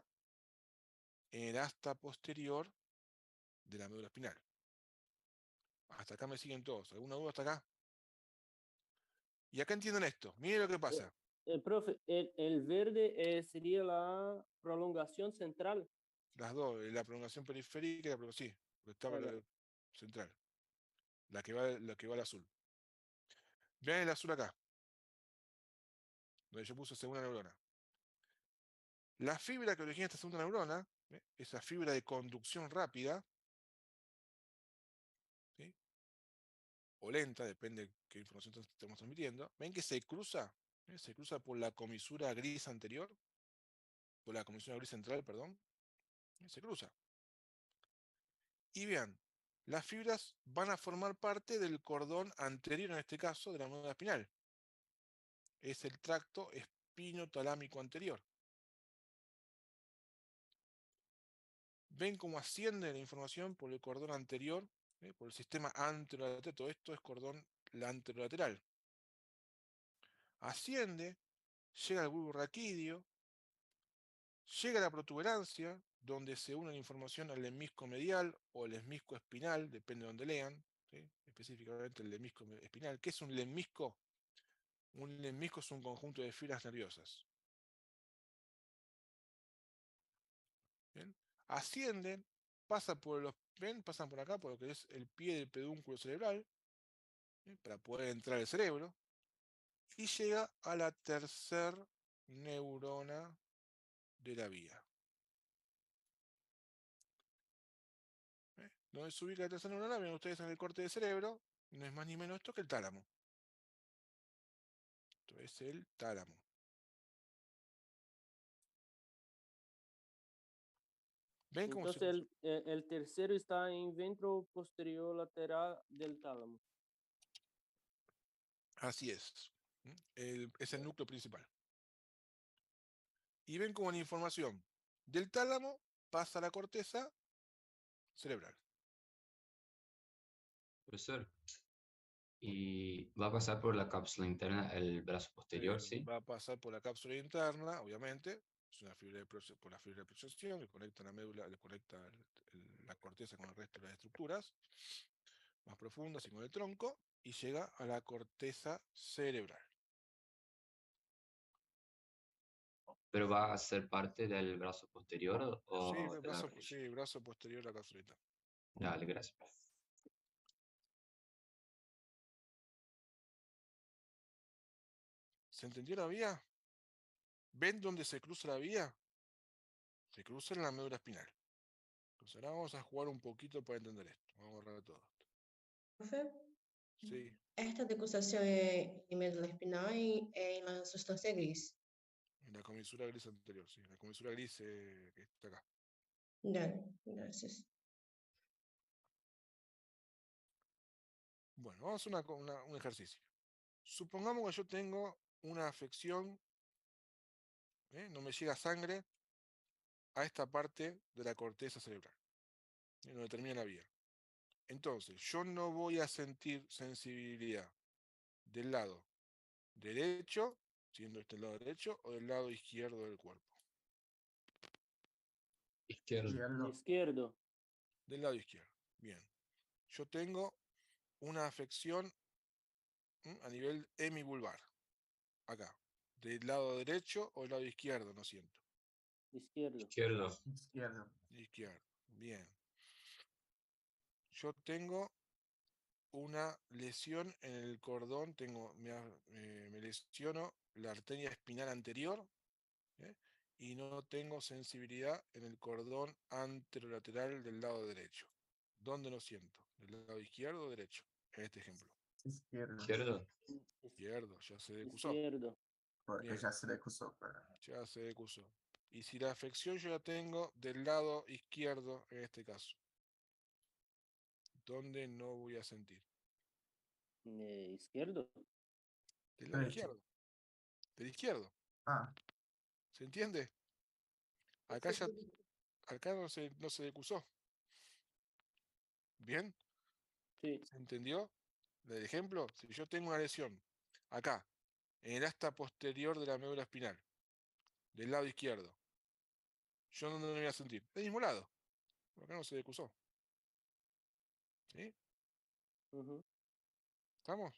[SPEAKER 1] en el asta posterior de la médula espinal. Hasta acá me siguen todos. ¿Alguna duda hasta acá? Y acá entienden esto. Miren lo que pasa.
[SPEAKER 2] Profe, el verde sería la prolongación central.
[SPEAKER 1] Las dos, la prolongación periférica y la prolongación, sí, porque está
[SPEAKER 2] Bueno.
[SPEAKER 1] central. La que va al azul. Vean el azul acá, donde yo puse segunda neurona. La fibra que origina esta segunda neurona, esa fibra de conducción rápida, ¿sí? O lenta, depende de qué información estamos transmitiendo, ven que se cruza, se cruza por la comisura gris anterior, por la comisura gris central, perdón, se cruza. Y vean, las fibras van a formar parte del cordón anterior, en este caso, de la médula espinal. Es el tracto espinotalámico anterior. Ven cómo asciende la información por el cordón anterior, por el sistema anterolateral. Todo esto es cordón anterolateral. Asciende, llega al bulbo raquídeo, llega a la protuberancia, donde se une la información al lemnisco medial o el lemnisco espinal, depende de donde lean, ¿sí? Específicamente el lemnisco espinal. ¿Qué es un lemnisco? Un lemnisco es un conjunto de fibras nerviosas. ¿Bien? Ascienden, pasan por acá, por lo que es el pie del pedúnculo cerebral, para poder entrar al cerebro, y llega a la tercer neurona de la vía. Donde se ubica la tercera neurona, ven ustedes en el corte de cerebro, no es más ni menos esto que el tálamo. Esto es el tálamo. ¿Ven cómo se...
[SPEAKER 2] Entonces el tercero está en ventro posterior lateral del tálamo.
[SPEAKER 1] Así es. Es el núcleo principal. Y ven cómo la información del tálamo pasa a la corteza cerebral.
[SPEAKER 5] Profesor, y va a pasar por la cápsula interna el brazo posterior, ¿sí?
[SPEAKER 1] Va a pasar por la cápsula interna, obviamente. Es una fibra de por la fibra de proyección que conecta la médula, le conecta la corteza con el resto de las estructuras más profundas y con el tronco, y llega a la corteza cerebral.
[SPEAKER 5] ¿Pero va a ser parte del brazo posterior o
[SPEAKER 1] Sí,
[SPEAKER 5] de la rodilla?
[SPEAKER 1] sí, brazo posterior a la cápsula interna.
[SPEAKER 5] Dale, gracias.
[SPEAKER 1] ¿Se entendió la vía? ¿Ven dónde se cruza la vía? Se cruza en la médula espinal. Entonces ahora vamos a jugar un poquito para entender esto. Vamos a borrar todo esto.
[SPEAKER 6] Profe,
[SPEAKER 1] Sí,
[SPEAKER 6] esta degustación en médula espinal y en la sustancia gris.
[SPEAKER 1] en la comisura gris anterior, sí. La comisura gris que está acá.
[SPEAKER 6] Dale, gracias.
[SPEAKER 1] Bueno, vamos a hacer un ejercicio. Supongamos que yo tengo una afección, no me llega sangre a esta parte de la corteza cerebral, donde termina la vía. Entonces, yo no voy a sentir sensibilidad del lado derecho, siendo este el lado derecho, o del lado izquierdo del cuerpo.
[SPEAKER 5] Izquierdo.
[SPEAKER 3] Izquierdo.
[SPEAKER 2] Izquierdo.
[SPEAKER 1] Del lado izquierdo. Bien. Yo tengo una afección a nivel hemivulvar. Acá. Del lado derecho o del lado izquierdo, no siento.
[SPEAKER 2] Izquierdo.
[SPEAKER 5] Izquierdo.
[SPEAKER 3] Izquierdo.
[SPEAKER 1] Izquierdo. Bien. Yo tengo una lesión en el cordón, me lesiono la arteria espinal anterior, ¿eh? Y no tengo sensibilidad en el cordón anterolateral del lado derecho. ¿Dónde lo siento? ¿Del lado izquierdo o derecho? En este ejemplo.
[SPEAKER 3] Izquierdo.
[SPEAKER 5] Izquierdo.
[SPEAKER 1] Izquierdo, ya se decusó.
[SPEAKER 2] Izquierdo.
[SPEAKER 3] Porque
[SPEAKER 1] Bien.
[SPEAKER 3] ya se decusó.
[SPEAKER 1] Ya se decusó. Y si la afección yo la tengo del lado izquierdo, en este caso, ¿Dónde no voy a sentir?
[SPEAKER 2] Izquierdo.
[SPEAKER 1] Del lado
[SPEAKER 3] Derecho.
[SPEAKER 1] izquierdo. Del izquierdo.
[SPEAKER 3] Ah,
[SPEAKER 1] ¿Se entiende? Acá ya, acá no se decusó. ¿Bien?
[SPEAKER 2] Sí.
[SPEAKER 1] ¿Se entendió? Del ejemplo, si yo tengo una lesión acá, en el asta posterior de la médula espinal, del lado izquierdo, ¿yo dónde me voy a sentir? Del mismo lado. Acá no se decusó. ¿Sí?
[SPEAKER 2] Ujú.
[SPEAKER 1] ¿Estamos?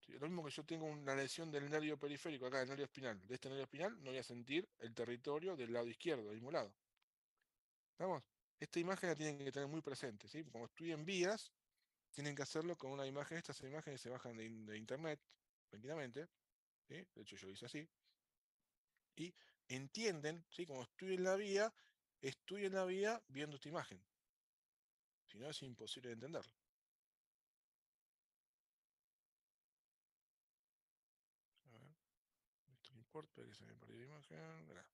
[SPEAKER 1] Sí, lo mismo que yo tengo una lesión del nervio periférico, acá del nervio espinal. De este nervio espinal no voy a sentir el territorio del lado izquierdo, del mismo lado. ¿Estamos? Esta imagen la tienen que tener muy presente, ¿sí? Cuando estudien vías, tienen que hacerlo con una imagen. Estas imágenes se bajan de internet, tranquilamente, ¿sí? De hecho, yo hice así. Y entienden, ¿sí? Cuando estudien la vía viendo esta imagen. Si no, es imposible de entenderlo. A ver, esto no importa, que se me perdió la imagen. Mirá.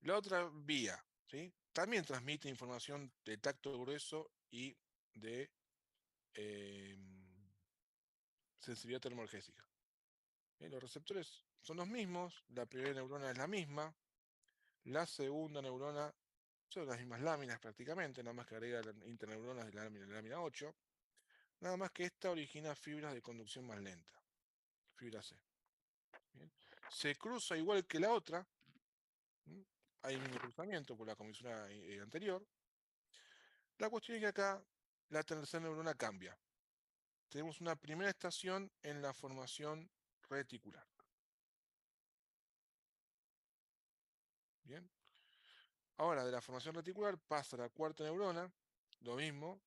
[SPEAKER 1] La otra vía, ¿sí? También transmite información de tacto grueso y de sensibilidad termolgésica. Los receptores son los mismos, la primera neurona es la misma, la segunda neurona son las mismas láminas prácticamente, nada más que agrega interneuronas de la lámina 8, nada más que esta origina fibras de conducción más lenta, fibra C. ¿Bien? Se cruza igual que la otra, ¿sí? Hay un cruzamiento por la comisura anterior. La cuestión es que acá la tercera neurona cambia. Tenemos una primera estación en la formación reticular. Bien. Ahora, de la formación reticular pasa a la cuarta neurona, lo mismo,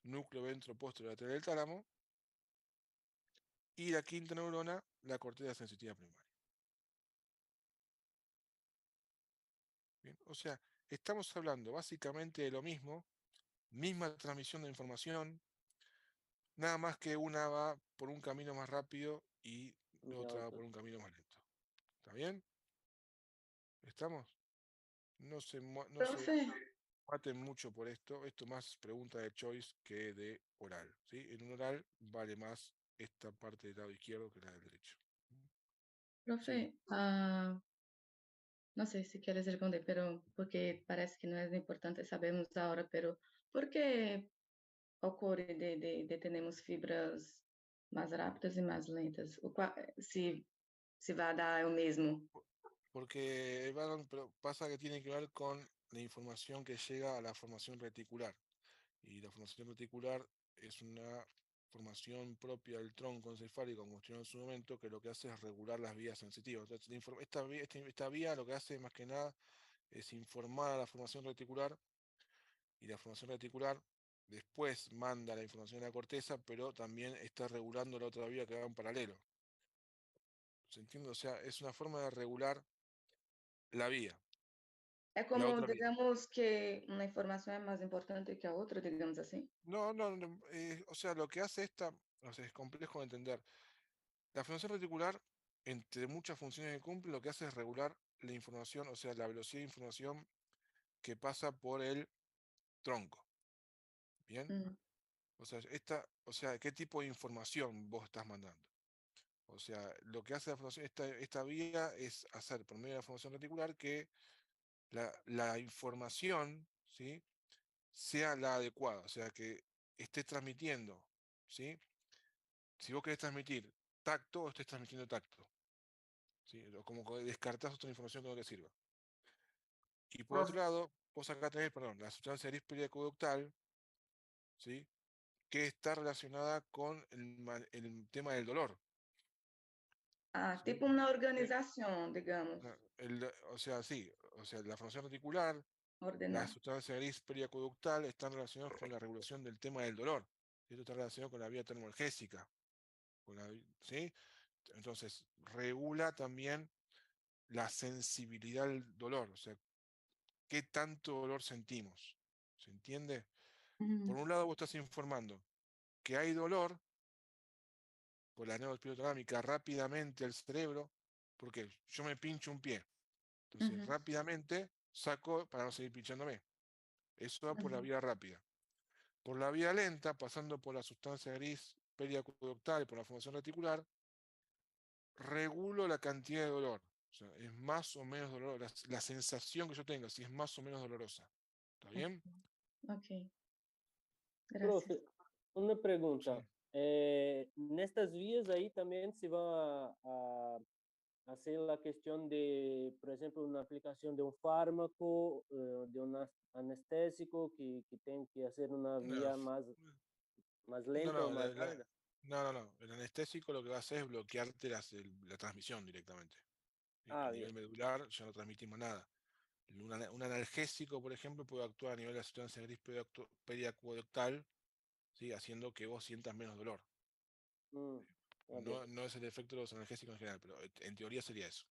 [SPEAKER 1] núcleo ventro-posterior del tálamo, y la quinta neurona, la corteza sensitiva primaria. Bien. O sea, estamos hablando básicamente de lo mismo, misma transmisión de información, nada más que una va por un camino más rápido y la otra va por un camino más lento. ¿Está bien? ¿Estamos? No se
[SPEAKER 4] Profe,
[SPEAKER 1] maten mucho por esto. Esto más pregunta de choice que de oral, ¿sí? En un oral vale más esta parte del lado izquierdo que la del derecho. Sí,
[SPEAKER 4] profe, no sé si quieres responder, pero porque parece que no es importante, sabemos ahora, pero ¿por qué ocurre de tenemos fibras más rápidas y más lentas? Se va a dar el mismo.
[SPEAKER 1] porque pero pasa que tiene que ver con la información que llega a la formación reticular. Y la formación reticular es una formación propia del tronco encefálico, como mostré en su momento, que lo que hace es regular las vías sensitivas. Entonces, esta vía lo que hace más que nada es informar a la formación reticular, y la formación reticular después manda la información a la corteza, pero también está regulando la otra vía que va en paralelo. ¿Se entiende? O sea, es una forma de regular la vía,
[SPEAKER 4] É
[SPEAKER 1] la
[SPEAKER 4] como,
[SPEAKER 1] otra vía.
[SPEAKER 4] digamos, que uma informação é mais importante que a outra, digamos assim?
[SPEAKER 1] No, o sea, lo que hace esta, o sea, es complejo de entender. La formación reticular, entre muchas funciones que cumple, lo que hace es regular la información, o sea, la velocidad de información que pasa por el tronco. ¿Bien? O sea, ¿qué tipo de información vos estás mandando? O sea, lo que hace la formación, esta vía es hacer por medio de la formación reticular que la información, ¿sí?, sea la adecuada, o sea, que esté transmitiendo, ¿sí? Si vos querés transmitir tacto, estés transmitiendo tacto, ¿sí? O como que descartás otra información que no te sirva. Y por otro
[SPEAKER 3] profe,
[SPEAKER 1] lado, vos acá tenés, perdón, la sustancia gris periacueductal, ¿sí?, que está relacionada con el tema del dolor. ¿Sí?
[SPEAKER 4] Tipo uma organização, digamos,
[SPEAKER 1] O sea, sí, o sea, la formación reticular, la
[SPEAKER 4] ordenar.
[SPEAKER 1] sustancia gris periacueductal están relacionados con la regulación del tema del dolor. Esto está relacionado con la vía termolgésica. ¿Sí? Entonces, regula también la sensibilidad al dolor, o sea, qué tanto dolor sentimos. ¿Se entiende? Por un lado, vos estás informando que hay dolor por la neuroespirotalámica rápidamente al cerebro, porque yo me pincho un pie. Entonces, rápidamente saco para no seguir pinchándome. Eso va por la vía rápida. por la vía lenta, pasando por la sustancia gris periacueductal y por la formación reticular, regulo la cantidad de dolor. O sea, es más o menos dolorosa. La sensación que yo tenga, si es más o menos dolorosa. ¿Está bien?
[SPEAKER 4] Ok, gracias.
[SPEAKER 2] Profe, una pregunta.
[SPEAKER 1] Sí.
[SPEAKER 2] En estas vías ahí también se va a hacer la cuestión de, por ejemplo, una aplicación de un fármaco, de un anestésico que tiene que hacer una
[SPEAKER 1] No,
[SPEAKER 2] vía más
[SPEAKER 1] no,
[SPEAKER 2] lenta o
[SPEAKER 1] no,
[SPEAKER 2] más larga.
[SPEAKER 1] no. El anestésico lo que va a hacer es bloquearte la transmisión directamente. ¿Sí? A
[SPEAKER 2] Ah,
[SPEAKER 1] nivel
[SPEAKER 2] bien.
[SPEAKER 1] medular ya no transmitimos nada. Un analgésico, por ejemplo, puede actuar a nivel de la sustancia gris periacueductal, ¿sí? Haciendo que vos sientas menos dolor.
[SPEAKER 2] Bien.
[SPEAKER 1] No es el efecto de los analgésicos en general, pero en teoría sería eso.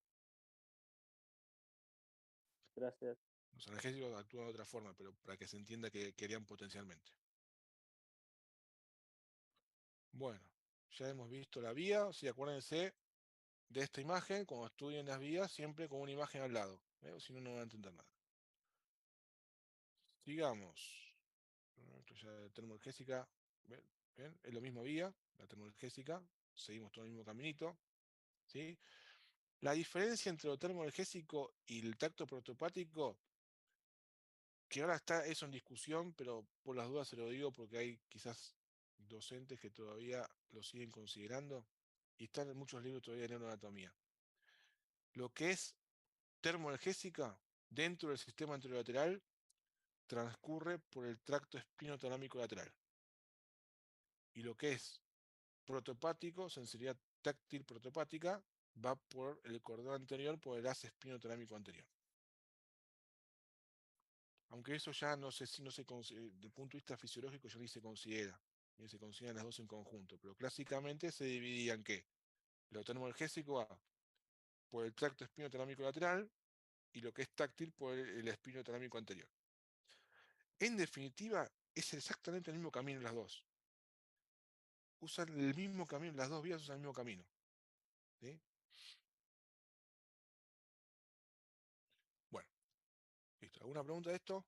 [SPEAKER 2] Gracias.
[SPEAKER 1] Los analgésicos actúan de otra forma, pero para que se entienda que querían potencialmente. Bueno, ya hemos visto la vía, sí, acuérdense de esta imagen, cuando estudien las vías, siempre con una imagen al lado, si no, no van a entender nada. Sigamos. Esto ya de termoalgésica, ¿ven? Es la misma vía, la termoalgésica, seguimos todo el mismo caminito, ¿sí? La diferencia entre lo termoalgésico y el tacto protopático, que ahora está eso en discusión, pero por las dudas se lo digo porque hay quizás docentes que todavía lo siguen considerando y están en muchos libros todavía de neuroanatomía. Lo que es termoalgésica dentro del sistema anterolateral transcurre por el tracto espinotalámico lateral. Y lo que es protopático, sensibilidad táctil protopática, va por el cordón anterior, por el haz espinotalámico anterior. Aunque eso ya no sé si no se desde el punto de vista fisiológico ya ni se considera. Se consideran las dos en conjunto, pero clásicamente se dividían que lo termoalgésico va por el tracto espinotalámico lateral y lo que es táctil por el espinotalámico anterior. En definitiva, es exactamente el mismo camino en las dos. Usan el mismo camino, las dos vías usan el mismo camino. ¿Sí? Bueno, listo. ¿Alguna pregunta de esto?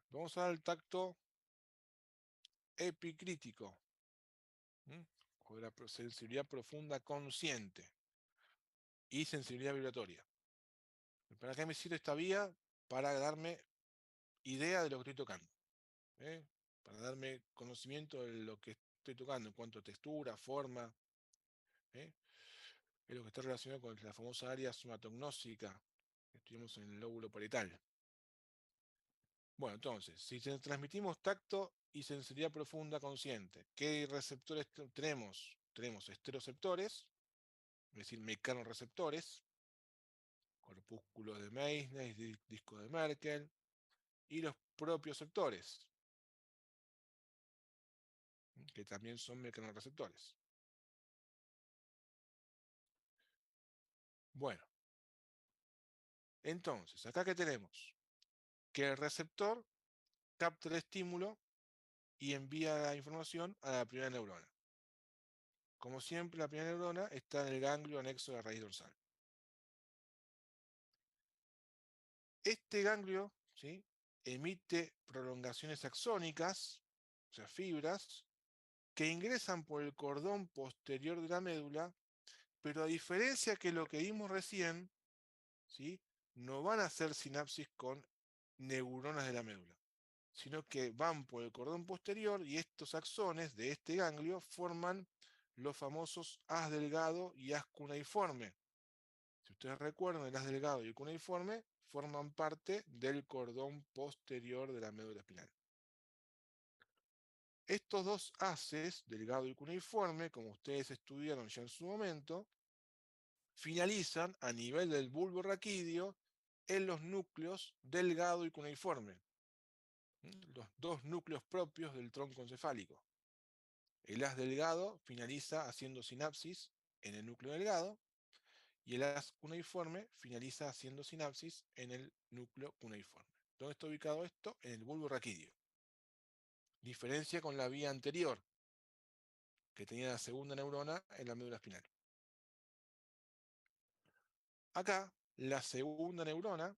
[SPEAKER 1] Vamos al tacto epicrítico. O de la sensibilidad profunda consciente y sensibilidad vibratoria. ¿Para qué me sirve esta vía? Para darme idea de lo que estoy tocando. Para darme conocimiento de lo que estoy tocando en cuanto a textura, forma. Es lo que está relacionado con la famosa área somatognósica que estudiamos en el lóbulo parietal. Bueno, entonces, si transmitimos tacto y sensibilidad profunda consciente, ¿qué receptores tenemos? Tenemos esteroceptores, es decir, mecanorreceptores, corpúsculos de Meissner, disco de Merkel, y los propioceptores, que también son mecanorreceptores. Bueno, entonces, acá que tenemos que el receptor capta el estímulo y envía la información a la primera neurona. Como siempre, la primera neurona está en el ganglio anexo a la raíz dorsal. Este ganglio, ¿sí?, emite prolongaciones axónicas, o sea, fibras, que ingresan por el cordón posterior de la médula, pero a diferencia que lo que vimos recién, ¿sí?, no van a hacer sinapsis con neuronas de la médula, sino que van por el cordón posterior y estos axones de este ganglio forman los famosos haz delgado y haz cuneiforme. Si ustedes recuerdan, el haz delgado y el cuneiforme forman parte del cordón posterior de la médula espinal. Estos dos haces, delgado y cuneiforme, como ustedes estudiaron ya en su momento, finalizan a nivel del bulbo raquídeo en los núcleos delgado y cuneiforme, los dos núcleos propios del tronco encefálico. El haz delgado finaliza haciendo sinapsis en el núcleo delgado y el haz cuneiforme finaliza haciendo sinapsis en el núcleo cuneiforme. ¿Dónde está ubicado esto? En el bulbo raquídeo. Diferencia con la vía anterior, que tenía la segunda neurona en la médula espinal. Acá, la segunda neurona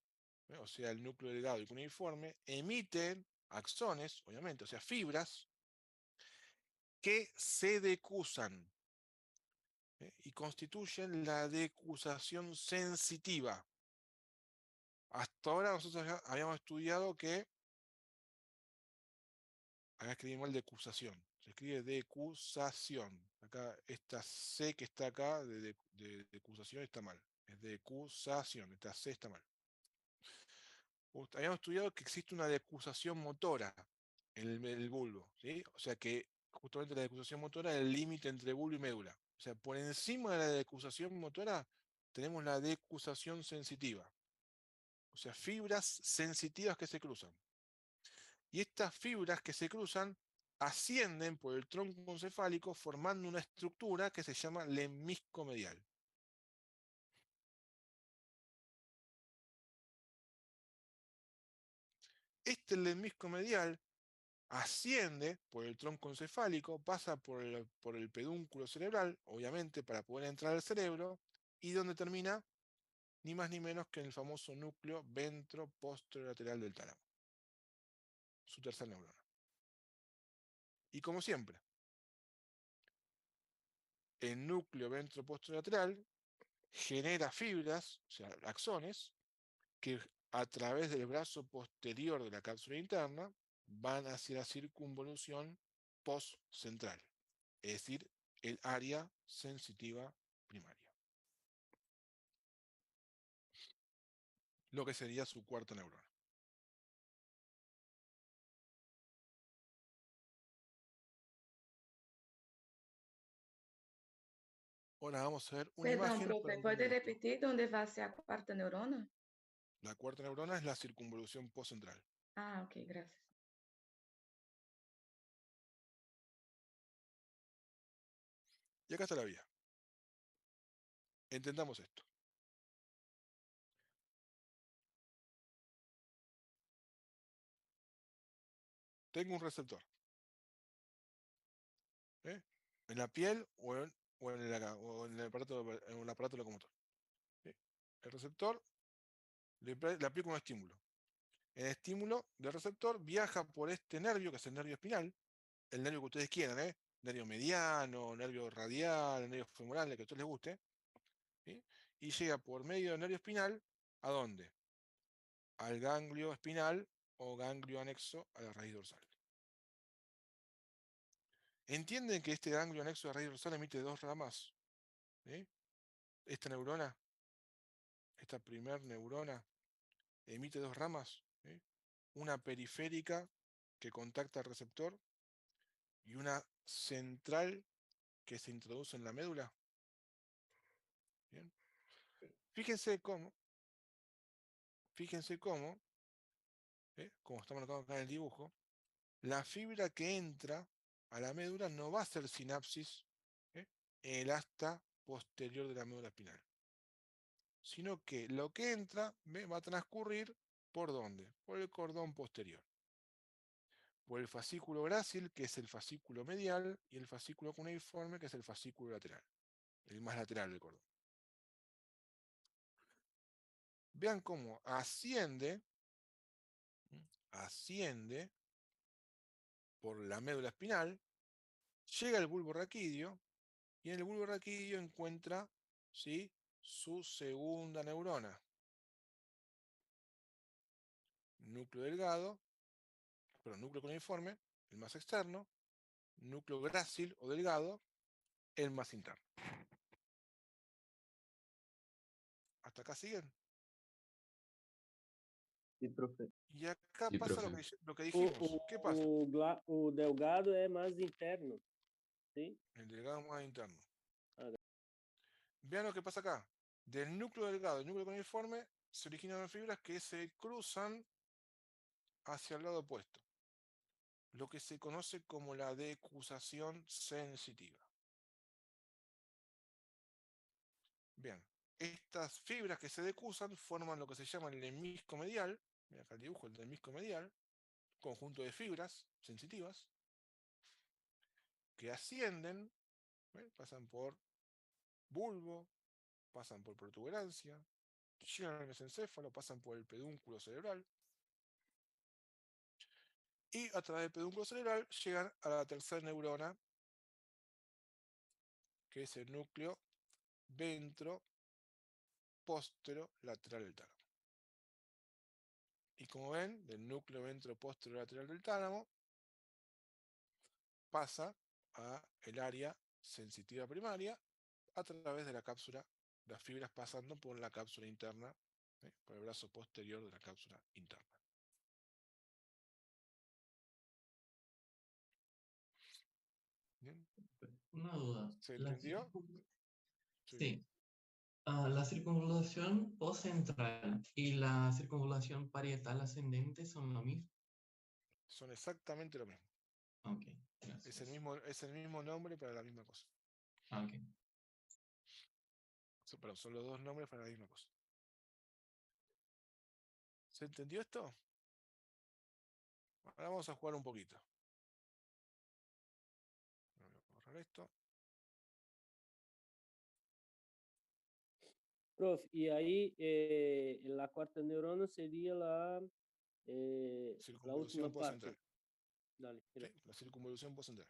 [SPEAKER 1] o sea, el núcleo delgado y cuneiforme, emiten axones, obviamente, o sea, fibras, que se decusan y constituyen la decusación sensitiva. Hasta ahora nosotros habíamos estudiado que, acá escribí mal decusación, se escribe decusación. Acá esta C que está acá de decusación está mal, es decusación, esta C está mal. Habíamos estudiado que existe una decusación motora en el bulbo, ¿sí? O sea que justamente la decusación motora es el límite entre bulbo y médula. O sea, por encima de la decusación motora tenemos la decusación sensitiva. O sea, fibras sensitivas que se cruzan. Y estas fibras que se cruzan ascienden por el tronco encefálico formando una estructura que se llama lemnisco medial. Este lemnisco medial asciende por el tronco encefálico, pasa por el pedúnculo cerebral, obviamente para poder entrar al cerebro, y donde termina ni más ni menos que en el famoso núcleo ventroposterolateral del tálamo, su tercer neurona. Y como siempre, el núcleo ventroposterolateral genera fibras, o sea, axones, que a través del brazo posterior de la cápsula interna van hacia la circunvolución postcentral, es decir, el área sensitiva primaria. Lo que sería su cuarta neurona. Ahora vamos a ver una
[SPEAKER 4] Perdão,
[SPEAKER 1] imagen.
[SPEAKER 4] profe, ¿puede repetir dónde va a ser a cuarta neurona?
[SPEAKER 1] La cuarta neurona es la circunvolución postcentral.
[SPEAKER 4] Ah, ok, gracias.
[SPEAKER 1] Y acá está la vía. Entendamos esto. Tengo un receptor. En la piel o en el aparato locomotor. El receptor le aplico un estímulo. El estímulo del receptor viaja por este nervio, que es el nervio espinal, el nervio que ustedes quieran, nervio mediano, nervio radial, nervio femoral, el que a ustedes les guste, ¿sí? Y llega por medio del nervio espinal, ¿a dónde? Al ganglio espinal o ganglio anexo a la raíz dorsal. ¿Entienden que este ganglio anexo a la raíz dorsal emite dos ramas? ¿Sí? Esta neurona, esta primer neurona, emite dos ramas, ¿sí? Una periférica que contacta al receptor y una central que se introduce en la médula. ¿Bien? Fíjense cómo, como está marcado acá en el dibujo, la fibra que entra a la médula no va a ser sinapsis en el asta posterior de la médula espinal, sino que lo que entra va a transcurrir ¿por dónde? Por el cordón posterior, por el fascículo grácil, que es el fascículo medial, y el fascículo cuneiforme, que es el fascículo lateral, el más lateral del cordón. Vean cómo asciende por la médula espinal, llega al bulbo raquídeo, y en el bulbo raquídeo encuentra, ¿sí?, su segunda neurona. Núcleo delgado, perdón, núcleo cuneiforme, el más externo, núcleo grácil o delgado, el más interno. ¿Hasta acá siguen?
[SPEAKER 2] Sim, profe.
[SPEAKER 1] Y acá
[SPEAKER 5] Sí,
[SPEAKER 1] pasa
[SPEAKER 5] profe.
[SPEAKER 1] lo que dijimos. ¿Qué pasa?
[SPEAKER 2] O delgado é mais interno, sim?
[SPEAKER 1] El delgado más interno.
[SPEAKER 2] Ah,
[SPEAKER 1] Vean lo que pasa acá. Del núcleo delgado y núcleo cuneiforme se originan fibras que se cruzan hacia el lado opuesto, lo que se conoce como la decusación sensitiva. Bien, estas fibras que se decusan forman lo que se llama el lemnisco medial. Mira acá el dibujo, el lemnisco medial, conjunto de fibras sensitivas que ascienden, pasan por bulbo, pasan por protuberancia, llegan al mesencéfalo, pasan por el pedúnculo cerebral, y a través del pedúnculo cerebral llegan a la tercera neurona, que es el núcleo ventro-posterolateral del tálamo. Y como ven, del núcleo ventro-posterolateral del tálamo pasa a el área sensitiva primaria a través de la cápsula, las fibras pasando por la cápsula interna, por el brazo posterior de la cápsula interna. ¿Bien?
[SPEAKER 7] Una duda.
[SPEAKER 1] ¿Se
[SPEAKER 7] La
[SPEAKER 1] entendió?
[SPEAKER 7] Sí. La circunvalación postcentral y la circunvalación parietal ascendente son lo mismo.
[SPEAKER 1] Son exactamente lo mismo.
[SPEAKER 7] Ok,
[SPEAKER 1] Es
[SPEAKER 7] gracias.
[SPEAKER 1] es el mismo nombre para la misma cosa.
[SPEAKER 7] Ok.
[SPEAKER 1] Perdón, son los dos nombres para la misma cosa. ¿Se entendió esto? Ahora vamos a jugar un poquito. Voy a borrar esto.
[SPEAKER 2] Prof, y ahí la cuarta neurona sería la última
[SPEAKER 1] Circunvolución
[SPEAKER 2] parte.
[SPEAKER 1] postcentral.
[SPEAKER 2] Dale,
[SPEAKER 1] ¿Sí?
[SPEAKER 2] mira.
[SPEAKER 1] La circunvolución postcentral.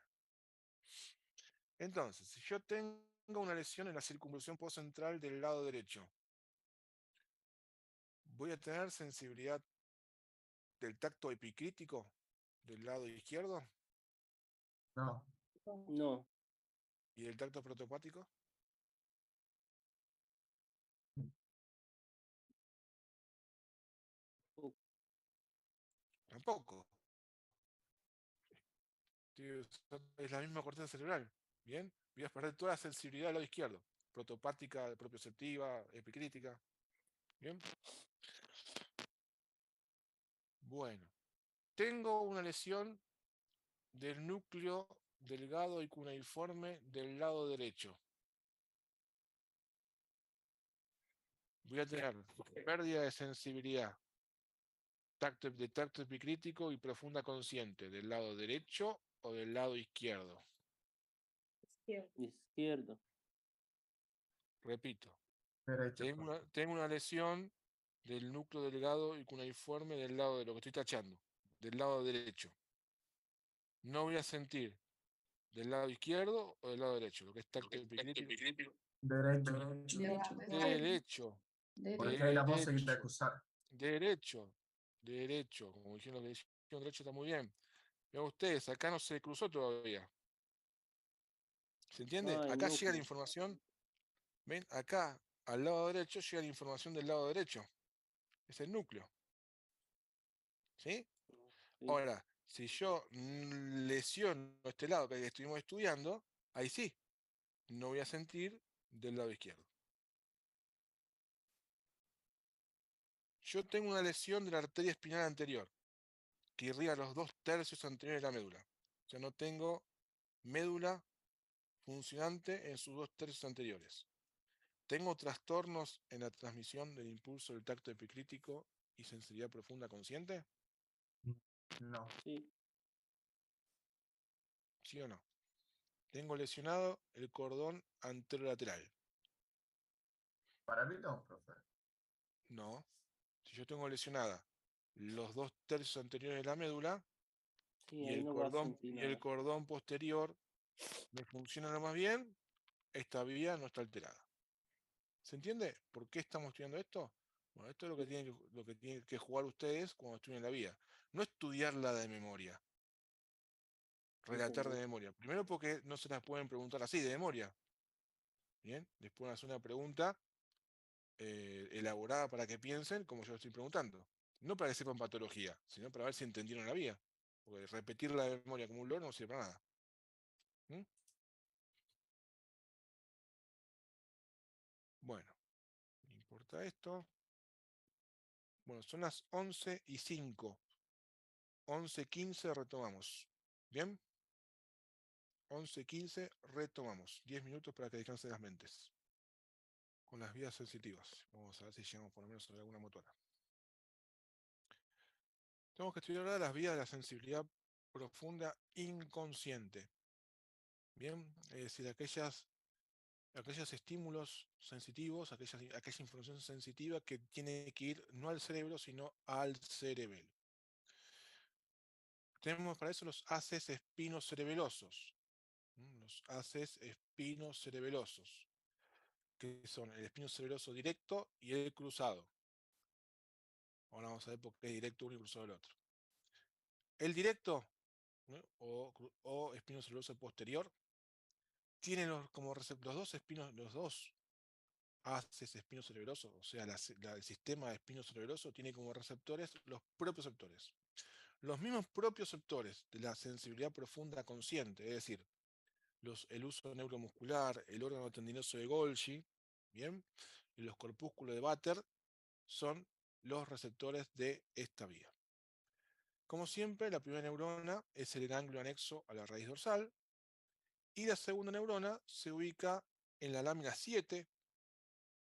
[SPEAKER 1] Entonces, si yo tengo una lesión en la circunvolución postcentral del lado derecho, ¿voy a tener sensibilidad del tacto epicrítico del lado izquierdo?
[SPEAKER 3] No,
[SPEAKER 2] No,
[SPEAKER 1] ¿Y del tacto protopático? Tampoco. Es la misma corteza cerebral. Bien, voy a perder toda la sensibilidad del lado izquierdo. Protopática, propioceptiva, epicrítica. Bien. Bueno, tengo una lesión del núcleo delgado y cuneiforme del lado derecho. Voy a tener pérdida de sensibilidad de tacto epicrítico y profunda consciente del lado derecho o del lado izquierdo.
[SPEAKER 2] izquierdo.
[SPEAKER 1] Repito,
[SPEAKER 3] derecho.
[SPEAKER 1] tengo una lesión del núcleo delgado y cuneiforme del lado de lo que estoy tachando, del lado derecho. No voy a sentir del lado izquierdo o del lado derecho, lo que es tacto epicrítico.
[SPEAKER 3] Derecho.
[SPEAKER 1] Derecho,
[SPEAKER 3] Porque ahí la vamos a seguir de
[SPEAKER 1] derecho,
[SPEAKER 3] acusar.
[SPEAKER 1] derecho, como dijeron que dijeron derecho está muy bien. Vean ustedes, acá no se cruzó todavía. ¿Se entiende?
[SPEAKER 2] Ah, el
[SPEAKER 1] Acá llega la
[SPEAKER 2] núcleo.
[SPEAKER 1] información. ¿Ven? Acá, al lado derecho, llega la información del lado derecho. Es el núcleo. ¿Sí?
[SPEAKER 2] Sí.
[SPEAKER 1] Ahora, si yo lesiono este lado que estuvimos estudiando, ahí sí, no voy a sentir del lado izquierdo. Yo tengo una lesión de la arteria espinal anterior, que irriga los 2/3 anteriores de la médula. O sea, no tengo médula funcionante en sus 2/3 anteriores. ¿Tengo trastornos en la transmisión del impulso del tacto epicrítico y sensibilidad profunda consciente?
[SPEAKER 3] No.
[SPEAKER 2] Sí.
[SPEAKER 1] ¿Sí o no? Tengo lesionado el cordón anterolateral.
[SPEAKER 3] Para mí no, profe.
[SPEAKER 1] No. Si yo tengo lesionada los 2/3 anteriores de la médula
[SPEAKER 2] Sí,
[SPEAKER 1] y
[SPEAKER 2] ahí no va a sentir
[SPEAKER 1] y el
[SPEAKER 2] nada.
[SPEAKER 1] cordón posterior me funciona lo más bien, esta vía no está alterada. ¿Se entiende por qué estamos estudiando esto? Bueno, esto es lo que tienen que jugar ustedes cuando estudien la vía. No estudiarla de memoria, relatar de
[SPEAKER 2] Entendí.
[SPEAKER 1] memoria. Primero porque no se las pueden preguntar así, de memoria. Bien, les pueden hacer una pregunta elaborada para que piensen como yo estoy preguntando. No para que sepan patología, sino para ver si entendieron la vía. Porque repetir la memoria como un loro no sirve para nada. ¿Mm? Bueno, no importa esto. Bueno, son las 11:05. 11:15 retomamos. ¿Bien? 11:15 retomamos. 10 minutos para que descansen las mentes. Con las vías sensitivas. Vamos a ver si llegamos por lo menos a alguna motora. Tenemos que estudiar ahora las vías de la sensibilidad profunda inconsciente. Bien, es decir, aquellas aquellos estímulos sensitivos, aquella información sensitiva que tiene que ir no al cerebro, sino al cerebelo. Tenemos para eso los haces espinocerebelosos. Los haces espinocerebelosos, que son el espino cerebeloso directo y el cruzado. Ahora vamos a ver por qué es directo uno y cruzado el otro. El directo, ¿no? o espino cerebeloso posterior, tiene los dos haces espinocerebelosos, o sea, el sistema espinocerebeloso tiene como receptores los propioceptores. Los mismos propioceptores de la sensibilidad profunda consciente, es decir, el uso neuromuscular, el órgano tendinoso de Golgi, ¿bien? Y los corpúsculos de Vater son los receptores de esta vía. Como siempre, la primera neurona es el ganglio anexo a la raíz dorsal y la segunda neurona se ubica en la lámina 7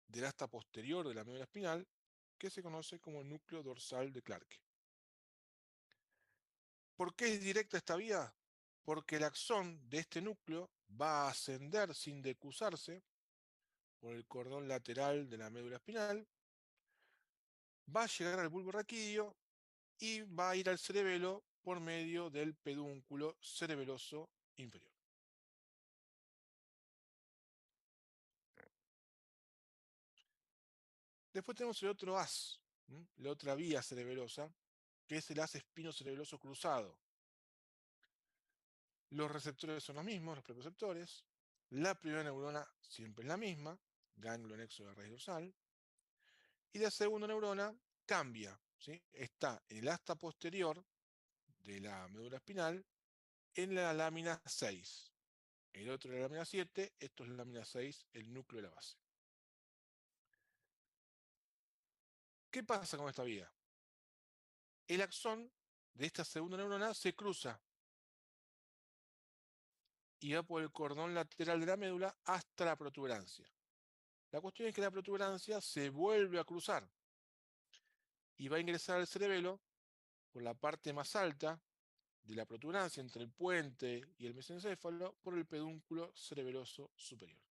[SPEAKER 1] del asta posterior de la médula espinal, que se conoce como núcleo dorsal de Clarke. ¿Por qué es directa esta vía? Porque el axón de este núcleo va a ascender sin decusarse por el cordón lateral de la médula espinal, va a llegar al bulbo raquídeo y va a ir al cerebelo por medio del pedúnculo cerebeloso inferior. Después tenemos el otro haz, la otra vía cerebelosa, que es el haz espinocerebeloso cruzado. Los receptores son los mismos, los propioceptores. La primera neurona siempre es la misma, ganglio anexo de la raíz dorsal. Y la segunda neurona cambia, ¿sí? Está en el asta posterior de la médula espinal, en la lámina 6. El otro es la lámina 7, esto es la lámina 6, el núcleo de la base. ¿Qué pasa con esta vía? El axón de esta segunda neurona se cruza y va por el cordón lateral de la médula hasta la protuberancia. La cuestión es que la protuberancia se vuelve a cruzar y va a ingresar al cerebelo por la parte más alta de la protuberancia entre el puente y el mesencéfalo por el pedúnculo cerebeloso superior.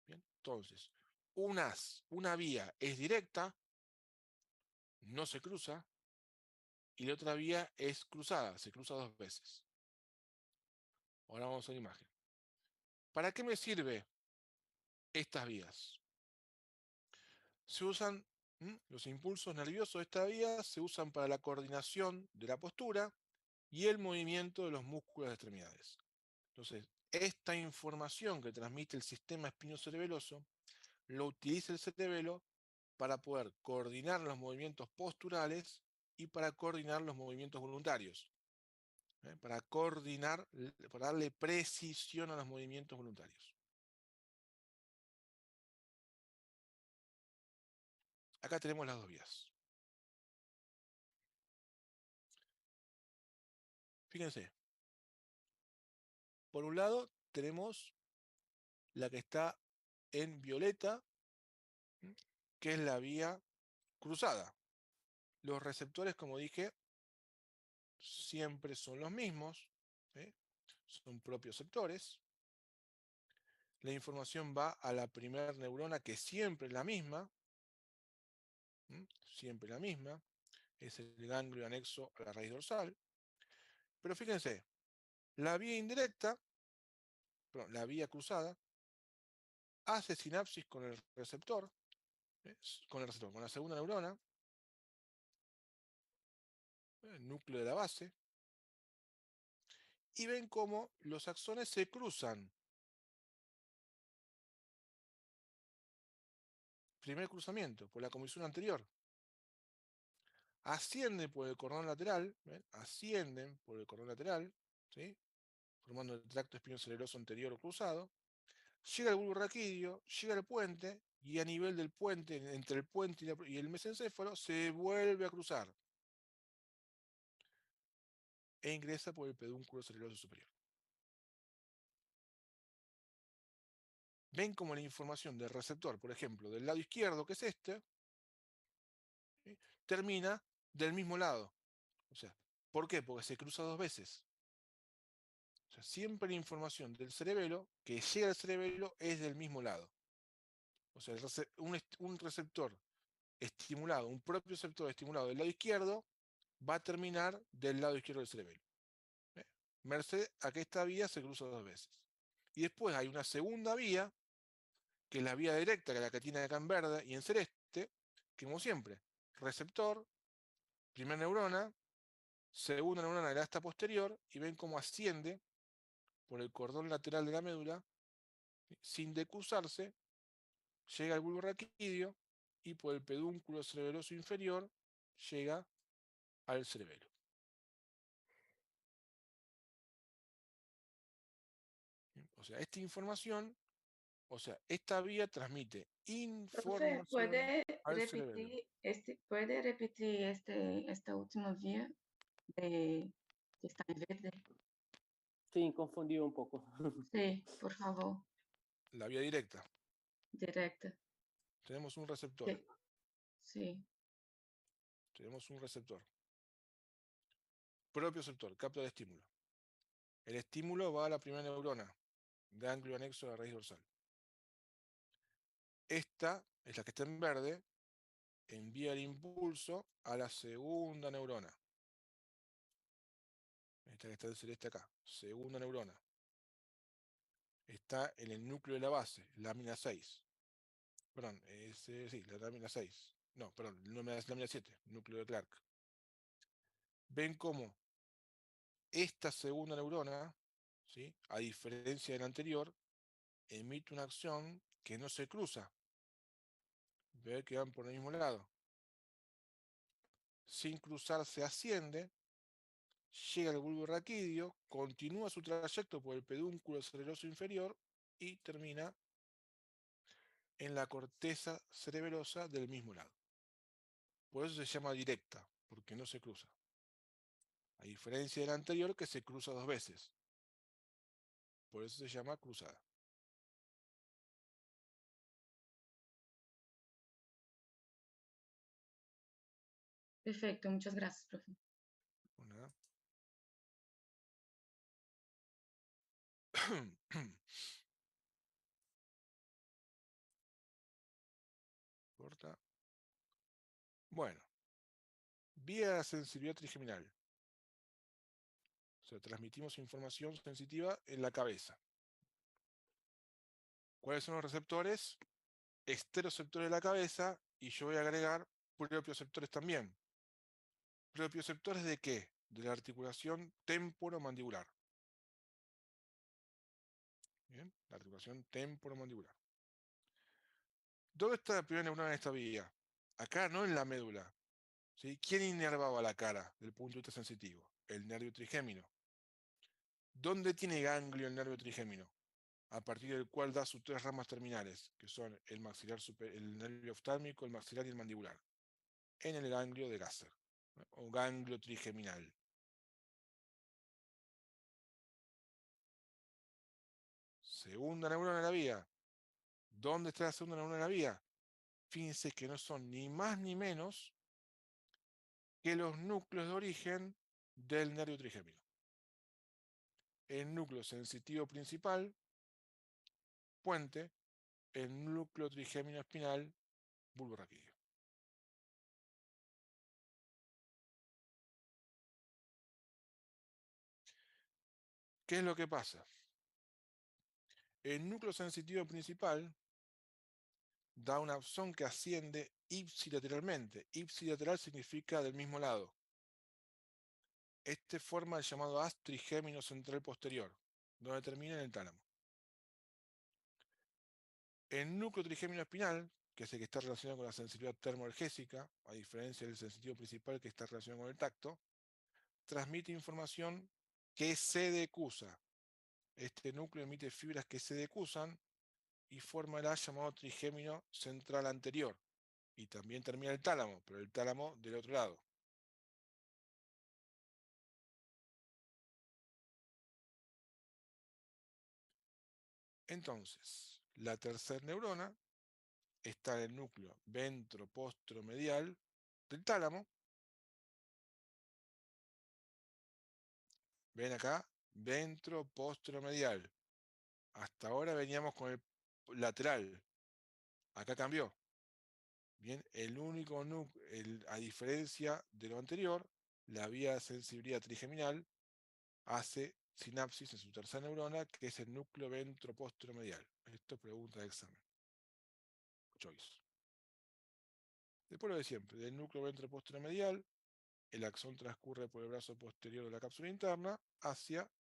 [SPEAKER 1] Bien, entonces, una vía es directa, no se cruza, y la otra vía es cruzada, se cruza 2 veces. Ahora vamos a la imagen. ¿Para qué me sirve estas vías? Se usan, los impulsos nerviosos de esta vía se usan para la coordinación de la postura y el movimiento de los músculos de extremidades. Entonces, esta información que transmite el sistema espinocerebeloso lo utiliza el cerebelo para poder coordinar los movimientos posturales y para coordinar los movimientos voluntarios. Para darle precisión a los movimientos voluntarios. Acá tenemos las dos vías. Fíjense. Por un lado tenemos la que está en violeta, que es la vía cruzada. Los receptores, como dije, siempre son los mismos, ¿sí? Son propios sectores. La información va a la primera neurona, que siempre es la misma, siempre la misma, es el ganglio anexo a la raíz dorsal. Pero fíjense, la vía indirecta, perdón, la vía cruzada, hace sinapsis con el receptor, con la segunda neurona, el núcleo de la base, y ven cómo los axones se cruzan. Primer cruzamiento, por la comisión anterior. Ascienden por el cordón lateral, ¿ven? Ascienden por el cordón lateral, ¿sí? Formando el tracto espinocerebroso anterior cruzado. Llega al bulbo raquídeo, llega al puente, y a nivel del puente, entre el puente y el mesencéfalo, se vuelve a cruzar. E ingresa por el pedúnculo cerebeloso superior. Ven como la información del receptor, por ejemplo, del lado izquierdo, que es este, ¿sí? Termina del mismo lado. O sea, ¿por qué? Porque se cruza 2 veces. O sea, siempre la información del cerebelo que llega al cerebelo es del mismo lado. O sea, un receptor estimulado, un propio receptor estimulado del lado izquierdo, va a terminar del lado izquierdo del cerebelo. Merced a que esta vía se cruza 2 veces. Y después hay una segunda vía, que es la vía directa, que es la que tiene acá en verde y en celeste, que como siempre, receptor, primera neurona, segunda neurona de la asta posterior, y ven cómo asciende por el cordón lateral de la médula, sin decusarse, llega al bulbo raquídeo y por el pedúnculo cerebeloso inferior llega al cerebelo. O sea, esta información, o sea, esta vía transmite
[SPEAKER 4] Profe,
[SPEAKER 1] información al cerebelo.
[SPEAKER 4] ¿puede repetir esta última vía que está en verde?
[SPEAKER 2] Sí, confundí un poco.
[SPEAKER 4] Sí, por favor,
[SPEAKER 1] La vía directa.
[SPEAKER 4] directa.
[SPEAKER 1] Tenemos un receptor.
[SPEAKER 4] Sí.
[SPEAKER 1] Tenemos un receptor. Propio receptor, capta el estímulo. El estímulo va a la primera neurona, ganglio anexo a la raíz dorsal. Esta es la que está en verde, envía el impulso a la segunda neurona. Esta que está en celeste acá, segunda neurona. Está en el núcleo de la base, lámina 6. Perdón, sí, la lámina 6. No, perdón, lámina 7, núcleo de Clark. Ven cómo esta segunda neurona, ¿sí?, a diferencia de la anterior, emite una acción que no se cruza. Ve que van por el mismo lado. Sin cruzarse asciende, llega al bulbo raquídeo, continúa su trayecto por el pedúnculo cerebeloso inferior y termina en la corteza cerebelosa del mismo lado. Por eso se llama directa, porque no se cruza. A diferencia de la anterior, que se cruza 2 veces. Por eso se llama cruzada.
[SPEAKER 4] Perfecto, muchas gracias, profe.
[SPEAKER 1] Una. Corta. Bueno. Vía sensibilidad trigeminal. O sea, transmitimos información sensitiva en la cabeza. ¿Cuáles son los receptores? Esteroceptores de la cabeza, y yo voy a agregar propioceptores también. ¿Propioceptores de qué? De la articulación temporomandibular. Bien, la articulación temporomandibular. ¿Dónde está la primera neurona en esta vía? Acá, no en la médula. ¿Sí? ¿Quién inervaba la cara desde el punto de vista sensitivo? El nervio trigémino. ¿Dónde tiene ganglio el nervio trigémino? A partir del cual da sus 3 ramas terminales, que son el maxilar el nervio oftálmico, el maxilar y el mandibular, en el ganglio de Gasser, ¿no?, o ganglio trigeminal. Segunda neurona de la vía. ¿Dónde está la segunda neurona de la vía? Fíjense que no son ni más ni menos que los núcleos de origen del nervio trigémino. El núcleo sensitivo principal, puente, el núcleo trigémino espinal, bulbo raquídeo. ¿Qué es lo que pasa? El núcleo sensitivo principal da una axón que asciende ipsilateralmente. Ipsilateral significa del mismo lado. Este forma el llamado haz trigémino central posterior, donde termina en el tálamo. El núcleo trigémino espinal, que es el que está relacionado con la sensibilidad termoalgésica, a diferencia del sensitivo principal que está relacionado con el tacto, transmite información que se decusa. Este núcleo emite fibras que se decusan y forma el haz llamado trigémino central anterior. Y también termina el tálamo, pero el tálamo del otro lado. Entonces, la tercera neurona está en el núcleo ventropostromedial del tálamo. Ven acá, ventroposteromedial. Hasta ahora veníamos con el lateral. Acá cambió. Bien, el único núcleo, a diferencia de lo anterior, la vía de sensibilidad trigeminal hace sinapsis en su tercera neurona, que es el núcleo ventroposteromedial. Esto es pregunta de examen. Choice. Después lo de siempre, del núcleo ventroposteromedial, el axón transcurre por el brazo posterior de la cápsula interna hacia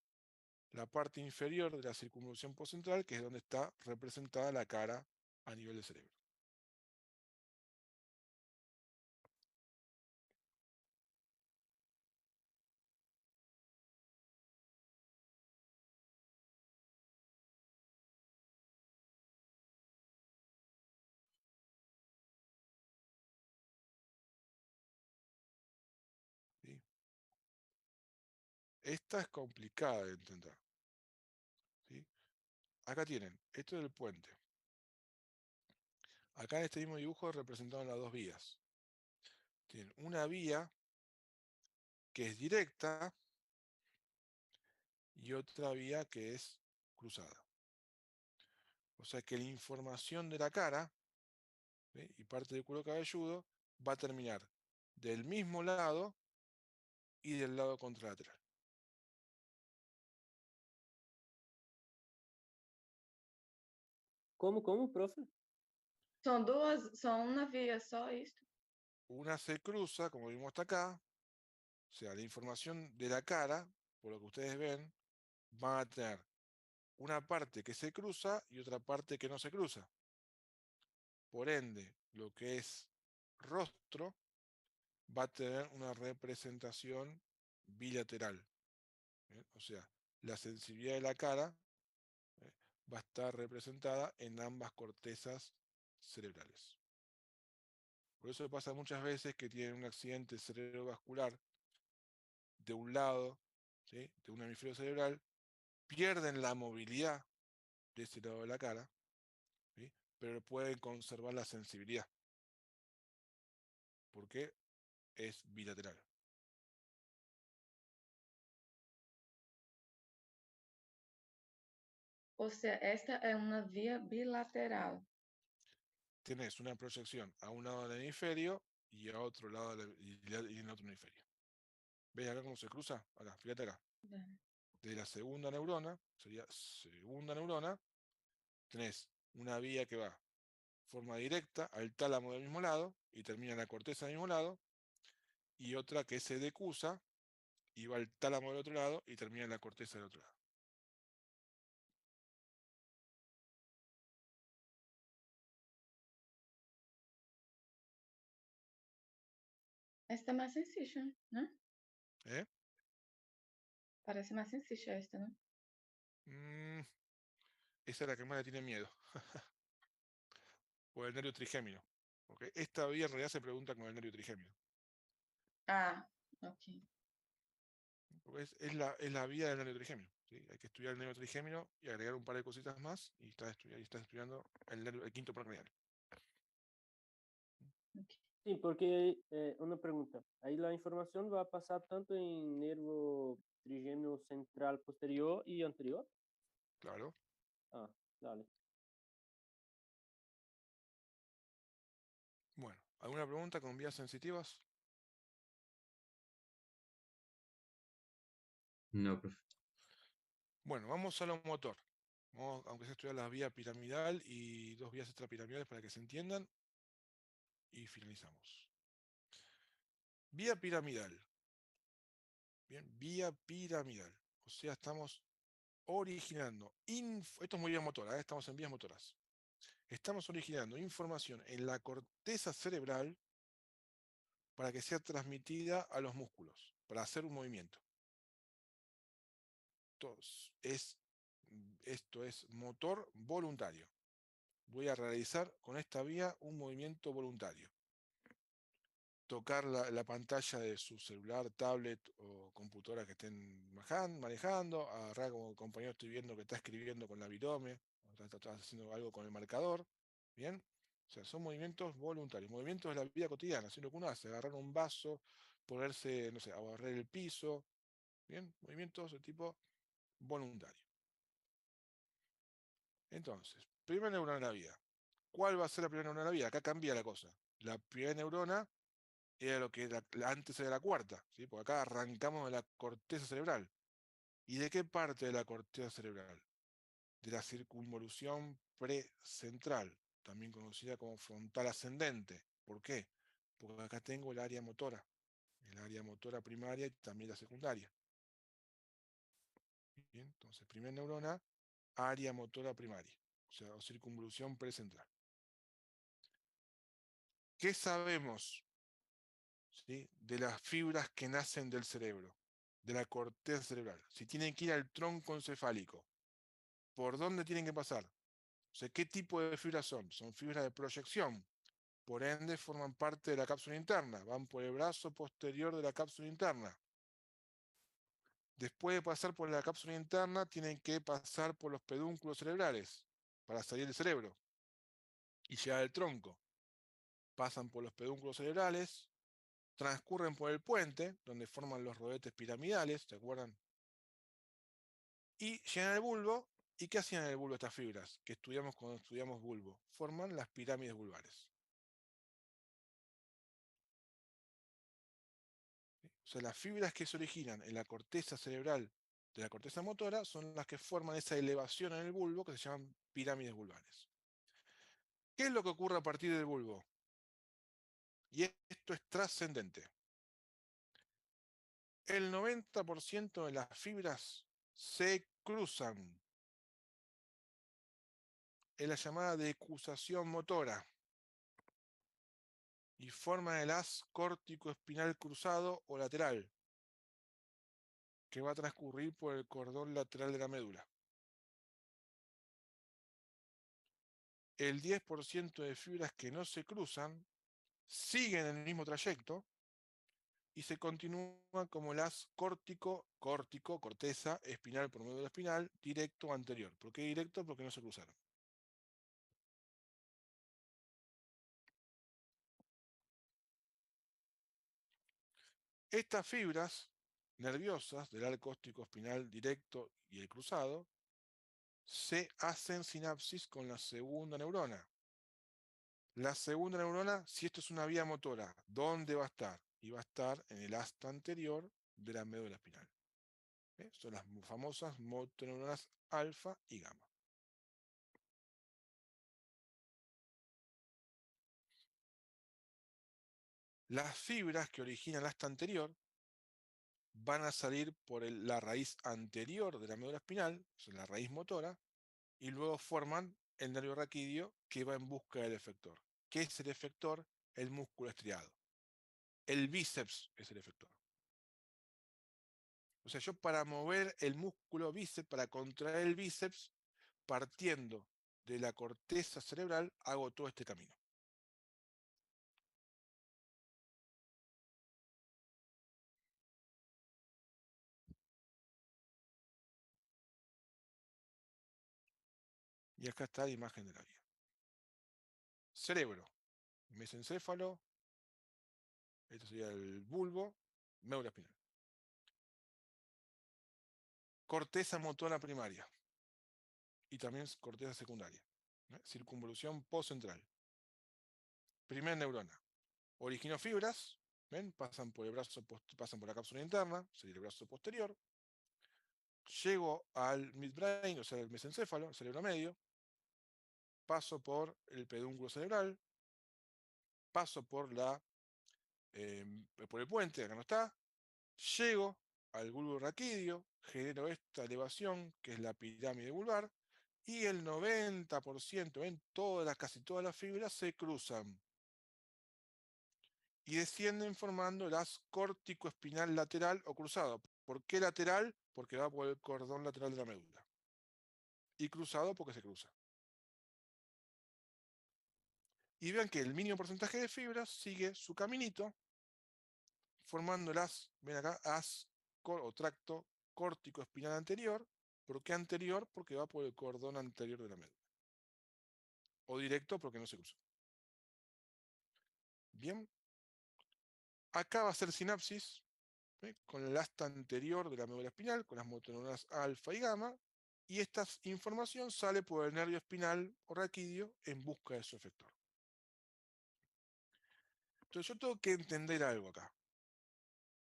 [SPEAKER 1] la parte inferior de la circunvolución postcentral, que es donde está representada la cara a nivel del cerebro. ¿Sí? Esta es complicada de entender. ¿Sí? Acá tienen, esto es el puente. Acá en este mismo dibujo representaron las dos vías. Tienen una vía que es directa y otra vía que es cruzada. O sea que la información de la cara, ¿sí?, y parte del cuero cabelludo va a terminar del mismo lado y del lado contralateral.
[SPEAKER 2] Como, profe?
[SPEAKER 4] São duas, são uma via só isso?
[SPEAKER 1] Una se cruza, como vimos hasta acá, o sea, la información de la cara, por lo que ustedes ven, van a tener una parte que se cruza y otra parte que no se cruza. Por ende, lo que es rostro va a tener una representación bilateral. ¿Bien? O sea, la sensibilidad de la cara, ¿eh?, va a estar representada en ambas cortezas cerebrales. Por eso pasa muchas veces que tienen un accidente cerebrovascular de un lado, ¿sí?, de un hemisferio cerebral, pierden la movilidad de ese lado de la cara, ¿sí?, pero pueden conservar la sensibilidad, porque es bilateral.
[SPEAKER 4] Ou seja, esta é uma via bilateral.
[SPEAKER 1] Tenés una proyección a un lado del hemisferio y a otro lado y en otro hemisferio. ¿Ves acá cómo se cruza? Acá, fíjate acá. De la segunda neurona, sería segunda neurona, tenés una vía que va de forma directa al tálamo del mismo lado y termina en la corteza del mismo lado, y otra que se decusa y va al tálamo del otro lado y termina en la corteza del otro lado.
[SPEAKER 4] Esta é mais sencilla, né?
[SPEAKER 1] ¿Eh?
[SPEAKER 4] Parece mais sencilla esta, né?
[SPEAKER 1] Esa es la que más le tiene miedo. O el nervio trigémino. ¿Okay? Esta vía en realidad se pregunta con el nervio trigémino.
[SPEAKER 4] Ah, ok.
[SPEAKER 1] Porque es la vía del nervio trigémino, ¿sí? Hay que estudiar el nervio trigémino y agregar un par de cositas más y estás estudiando el quinto plan craneal.
[SPEAKER 2] Sí, porque una pregunta. Ahí la información va a pasar tanto en nervio trigémino central posterior y anterior.
[SPEAKER 1] Claro.
[SPEAKER 2] Ah, dale.
[SPEAKER 1] Bueno, ¿alguna pregunta con vías sensitivas?
[SPEAKER 5] No, profe.
[SPEAKER 1] Bueno, vamos a lo motor. Vamos, aunque se estudia la vía piramidal y dos vías extrapiramidales para que se entiendan. Y finalizamos. Vía piramidal. Bien, vía piramidal. O sea, estamos originando. Esto es muy vía motora, estamos en vías motoras. Estamos originando información en la corteza cerebral para que sea transmitida a los músculos, para hacer un movimiento. Esto es motor voluntario. Voy a realizar con esta vía un movimiento voluntario. Tocar la pantalla de su celular, tablet o computadora que estén manejando, agarrar como compañero, estoy viendo que está escribiendo con la virome, está haciendo algo con el marcador, ¿bien? O sea, son movimientos voluntarios, movimientos de la vida cotidiana, así lo que uno hace, agarrar un vaso, ponerse, no sé, a barrer el piso, ¿bien? Movimientos de tipo voluntario. Entonces, primera neurona de la vida. ¿Cuál va a ser la primera neurona de la vida? Acá cambia la cosa. La primera neurona era lo que era, antes era la cuarta, ¿sí? Porque acá arrancamos de la corteza cerebral. ¿Y de qué parte de la corteza cerebral? De la circunvolución precentral, también conocida como frontal ascendente. ¿Por qué? Porque acá tengo el área motora primaria y también la secundaria. Bien, entonces, primera neurona, área motora primaria, o sea, o circunvolución precentral. ¿Qué sabemos, ¿sí?, de las fibras que nacen del cerebro, de la corteza cerebral? Si tienen que ir al tronco encefálico, ¿por dónde tienen que pasar? O sea, ¿qué tipo de fibras son? Son fibras de proyección, por ende forman parte de la cápsula interna, van por el brazo posterior de la cápsula interna. Después de pasar por la cápsula interna, tienen que pasar por los pedúnculos cerebrales para salir del cerebro y llegar al tronco. Pasan por los pedúnculos cerebrales, transcurren por el puente, donde forman los rodetes piramidales, ¿se acuerdan? Y llegan al bulbo. ¿Y qué hacían en el bulbo estas fibras que estudiamos cuando estudiamos bulbo? Forman las pirámides vulvares. O sea, las fibras que se originan en la corteza cerebral de la corteza motora son las que forman esa elevación en el bulbo que se llaman pirámides vulvares. ¿Qué es lo que ocurre a partir del bulbo? Y esto es trascendente. El 90% de las fibras se cruzan. Es la llamada decusación motora y forman el haz córtico-espinal cruzado o lateral, que va a transcurrir por el cordón lateral de la médula. El 10% de fibras que no se cruzan siguen el mismo trayecto y se continúan como el haz corteza, espinal por médula espinal, directo anterior. ¿Por qué directo? Porque no se cruzaron. Estas fibras nerviosas del arco óptico espinal directo y el cruzado se hacen sinapsis con la segunda neurona. La segunda neurona, si esto es una vía motora, ¿dónde va a estar? Y va a estar en el asta anterior de la médula espinal. Son las famosas motoneuronas alfa y gamma. Las fibras que originan el asta anterior van a salir por la raíz anterior de la médula espinal, o sea, la raíz motora, y luego forman el nervio raquídeo que va en busca del efector. ¿Qué es el efector? El músculo estriado. El bíceps es el efector. O sea, yo para mover el músculo bíceps, para contraer el bíceps, partiendo de la corteza cerebral, hago todo este camino. Y acá está la imagen de la vía. Cerebro, mesencéfalo, esto sería el bulbo, médula espinal. Corteza motora primaria y también corteza secundaria. Circunvolución postcentral. Primera neurona. Originó fibras, ¿ven? Pasan por el brazo, pasan por la cápsula interna, sería el brazo posterior. Llego al midbrain, o sea, el mesencéfalo, el cerebro medio. Paso por el pedúnculo cerebral. Paso por por el puente, acá no está. Llego al bulbo raquídeo, genero esta elevación, que es la pirámide vulvar, y el 90% en casi todas las fibras se cruzan y descienden formando el haz córtico-espinal lateral o cruzado. ¿Por qué lateral? Porque va por el cordón lateral de la médula. Y cruzado porque se cruza. Y vean que el mínimo porcentaje de fibras sigue su caminito, formando el haz, ven acá, haz o tracto córtico-espinal anterior. ¿Por qué anterior? Porque va por el cordón anterior de la médula. O directo porque no se cruza. Bien. Acá va a ser sinapsis con el asta anterior de la médula espinal, con las motoneuronas alfa y gamma, y esta información sale por el nervio espinal o raquídeo en busca de su efector. Entonces yo tengo que entender algo acá,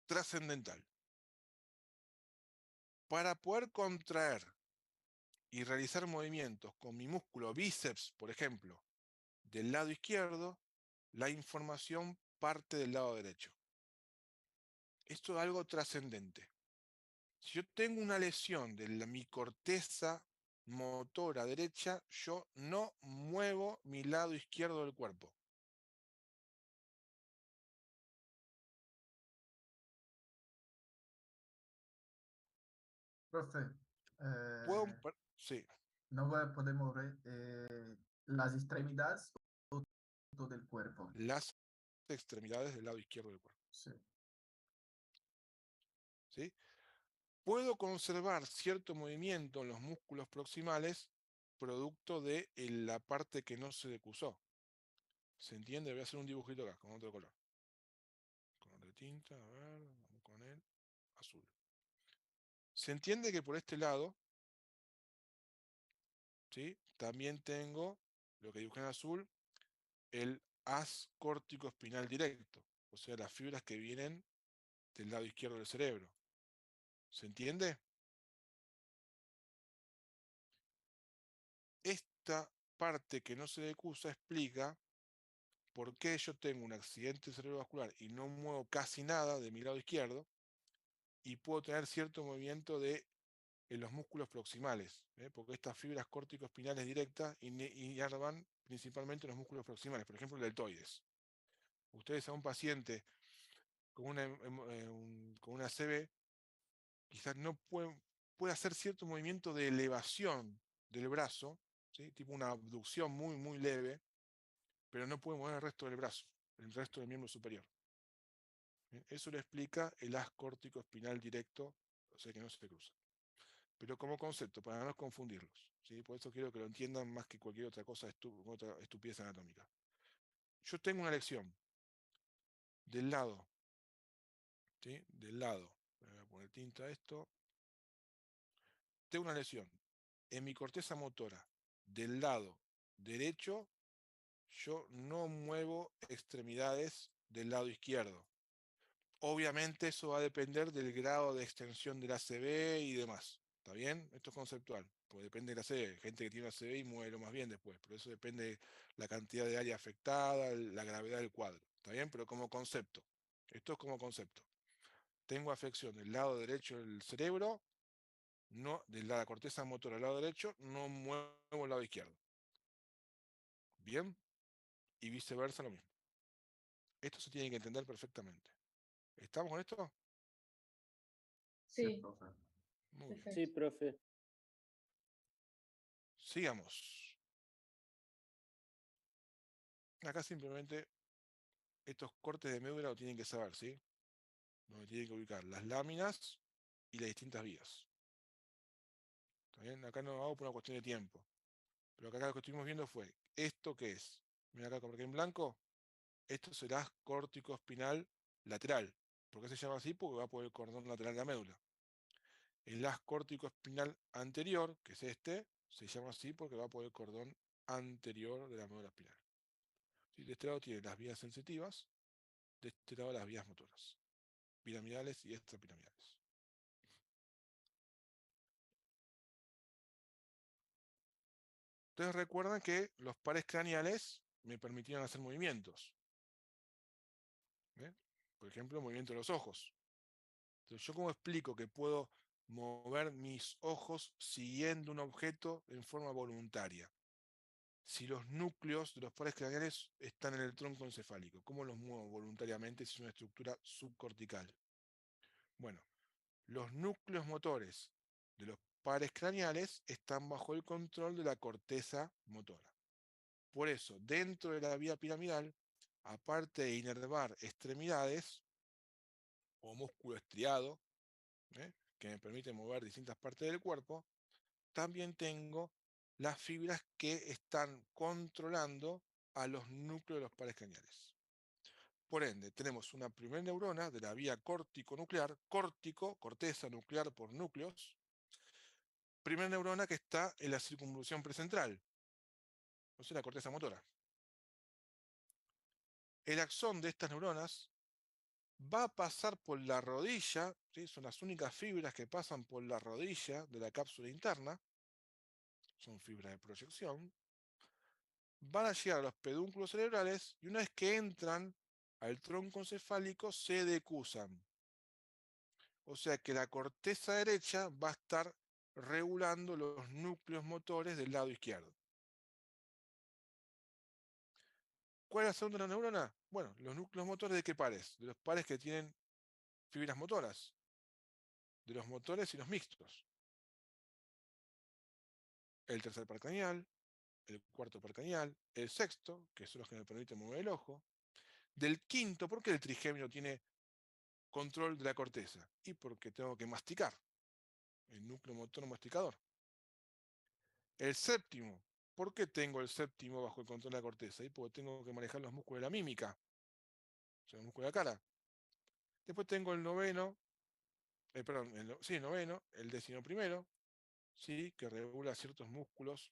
[SPEAKER 1] trascendental. Para poder contraer y realizar movimientos con mi músculo bíceps, por ejemplo, del lado izquierdo, la información parte del lado derecho. Esto es algo trascendente. Si yo tengo una lesión de mi corteza motora derecha, yo no muevo mi lado izquierdo del cuerpo.
[SPEAKER 3] Profe,
[SPEAKER 1] Puedo, sí,
[SPEAKER 3] no voy a poder mover las extremidades o todo el cuerpo.
[SPEAKER 1] las extremidades del lado izquierdo del cuerpo.
[SPEAKER 3] Sí.
[SPEAKER 1] ¿Sí? Puedo conservar cierto movimiento en los músculos proximales producto de la parte que no se decusó. ¿Se entiende? Voy a hacer un dibujito acá, con otro color. Con otra tinta, a ver, vamos con el azul. Se entiende que por este lado, ¿sí? También tengo lo que dibujé en azul, el haz córtico espinal directo, o sea, las fibras que vienen del lado izquierdo del cerebro. ¿Se entiende? Esta parte que no se decusa explica por qué yo tengo un accidente cerebrovascular y no muevo casi nada de mi lado izquierdo y puedo tener cierto movimiento en los músculos proximales, porque estas fibras córtico-espinales directas inervan principalmente los músculos proximales, por ejemplo el deltoides. Ustedes a un paciente con una CB quizás no puede hacer cierto movimiento de elevación del brazo, ¿sí? Tipo una abducción muy, muy leve, pero no puede mover el resto del brazo, el resto del miembro superior. ¿Bien? Eso le explica el haz córtico espinal directo, o sea que no se cruza. Pero como concepto, para no confundirlos, ¿sí? Por eso quiero que lo entiendan más que cualquier otra cosa, otra estupidez anatómica. Yo tengo una lección del lado, ¿sí? Del lado, voy a poner tinta a esto, tengo una lesión en mi corteza motora del lado derecho, yo no muevo extremidades del lado izquierdo. Obviamente eso va a depender del grado de extensión de la ACV y demás. ¿Está bien? Esto es conceptual, porque depende de la ACV. Hay gente que tiene una ACV y mueve lo más bien después, pero eso depende de la cantidad de área afectada, la gravedad del cuadro. ¿Está bien? Pero como concepto. Esto es como concepto. Tengo afección del lado derecho del cerebro, no, de la corteza motora del lado derecho, no muevo el lado izquierdo. Bien, y viceversa lo mismo. Esto se tiene que entender perfectamente. ¿Estamos con esto?
[SPEAKER 3] Sí,
[SPEAKER 4] Sí,
[SPEAKER 3] profe.
[SPEAKER 1] Muy bien.
[SPEAKER 4] perfecto.
[SPEAKER 2] Sí, profe.
[SPEAKER 1] Sigamos. Acá simplemente estos cortes de médula lo tienen que saber, ¿sí? Donde tienen que ubicar las láminas y las distintas vías. ¿Está bien? Acá no lo hago por una cuestión de tiempo. Pero acá lo que estuvimos viendo fue, ¿esto qué es? Mira acá, como que en blanco, esto será córtico espinal lateral. ¿Por qué se llama así? Porque va por el cordón lateral de la médula. El haz córtico espinal anterior, que es este, se llama así porque va por el cordón anterior de la médula espinal. ¿Sí? De este lado tiene las vías sensitivas, de este lado las vías motoras, piramidales y extrapiramidales. Ustedes recuerdan que los pares craneales me permitían hacer movimientos. ¿Eh? Por ejemplo, el movimiento de los ojos. Entonces, ¿yo cómo explico que puedo mover mis ojos siguiendo un objeto en forma voluntaria? Si los núcleos de los pares craneales están en el tronco encefálico, ¿cómo los muevo voluntariamente si es una estructura subcortical? Bueno, los núcleos motores de los pares craneales están bajo el control de la corteza motora. Por eso, dentro de la vía piramidal, aparte de inervar extremidades o músculo estriado, que me permite mover distintas partes del cuerpo, también tengo las fibras que están controlando a los núcleos de los pares craneales. Por ende, tenemos una primera neurona de la vía córtico-nuclear, córtico, corteza nuclear por núcleos, primera neurona que está en la circunvolución precentral, o sea, la corteza motora. El axón de estas neuronas va a pasar por la rodilla, ¿sí? Son las únicas fibras que pasan por la rodilla de la cápsula interna, son fibras de proyección, van a llegar a los pedúnculos cerebrales y una vez que entran al tronco encefálico se decusan. O sea que la corteza derecha va a estar regulando los núcleos motores del lado izquierdo. ¿Cuál es la segunda neurona? Bueno, los núcleos motores ¿de qué pares? De los pares que tienen fibras motoras, de los motores y los mixtos. El tercer par craneal, el cuarto par craneal, el sexto, que son los que me permiten mover el ojo, del quinto, porque el trigémino tiene control de la corteza, y porque tengo que masticar, el núcleo motor masticador. El séptimo, ¿por qué tengo el séptimo bajo el control de la corteza? Y porque tengo que manejar los músculos de la mímica, o sea, los músculos de la cara. Después tengo el noveno, el noveno, el 11º, ¿sí? Que regula ciertos músculos,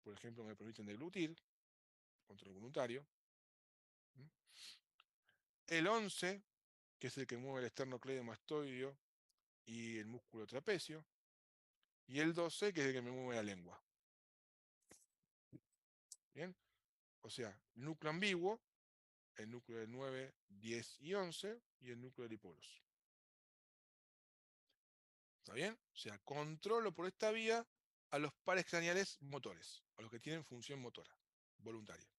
[SPEAKER 1] por ejemplo, me permiten deglutir, control voluntario. El 11, que es el que mueve el esternocleidomastoideo y el músculo trapecio. Y el 12, que es el que me mueve la lengua. ¿Bien? O sea, el núcleo ambiguo, el núcleo del 9, 10 y 11, y el núcleo del hipolos. ¿Está bien? O sea, controlo por esta vía a los pares craneales motores, a los que tienen función motora, voluntaria.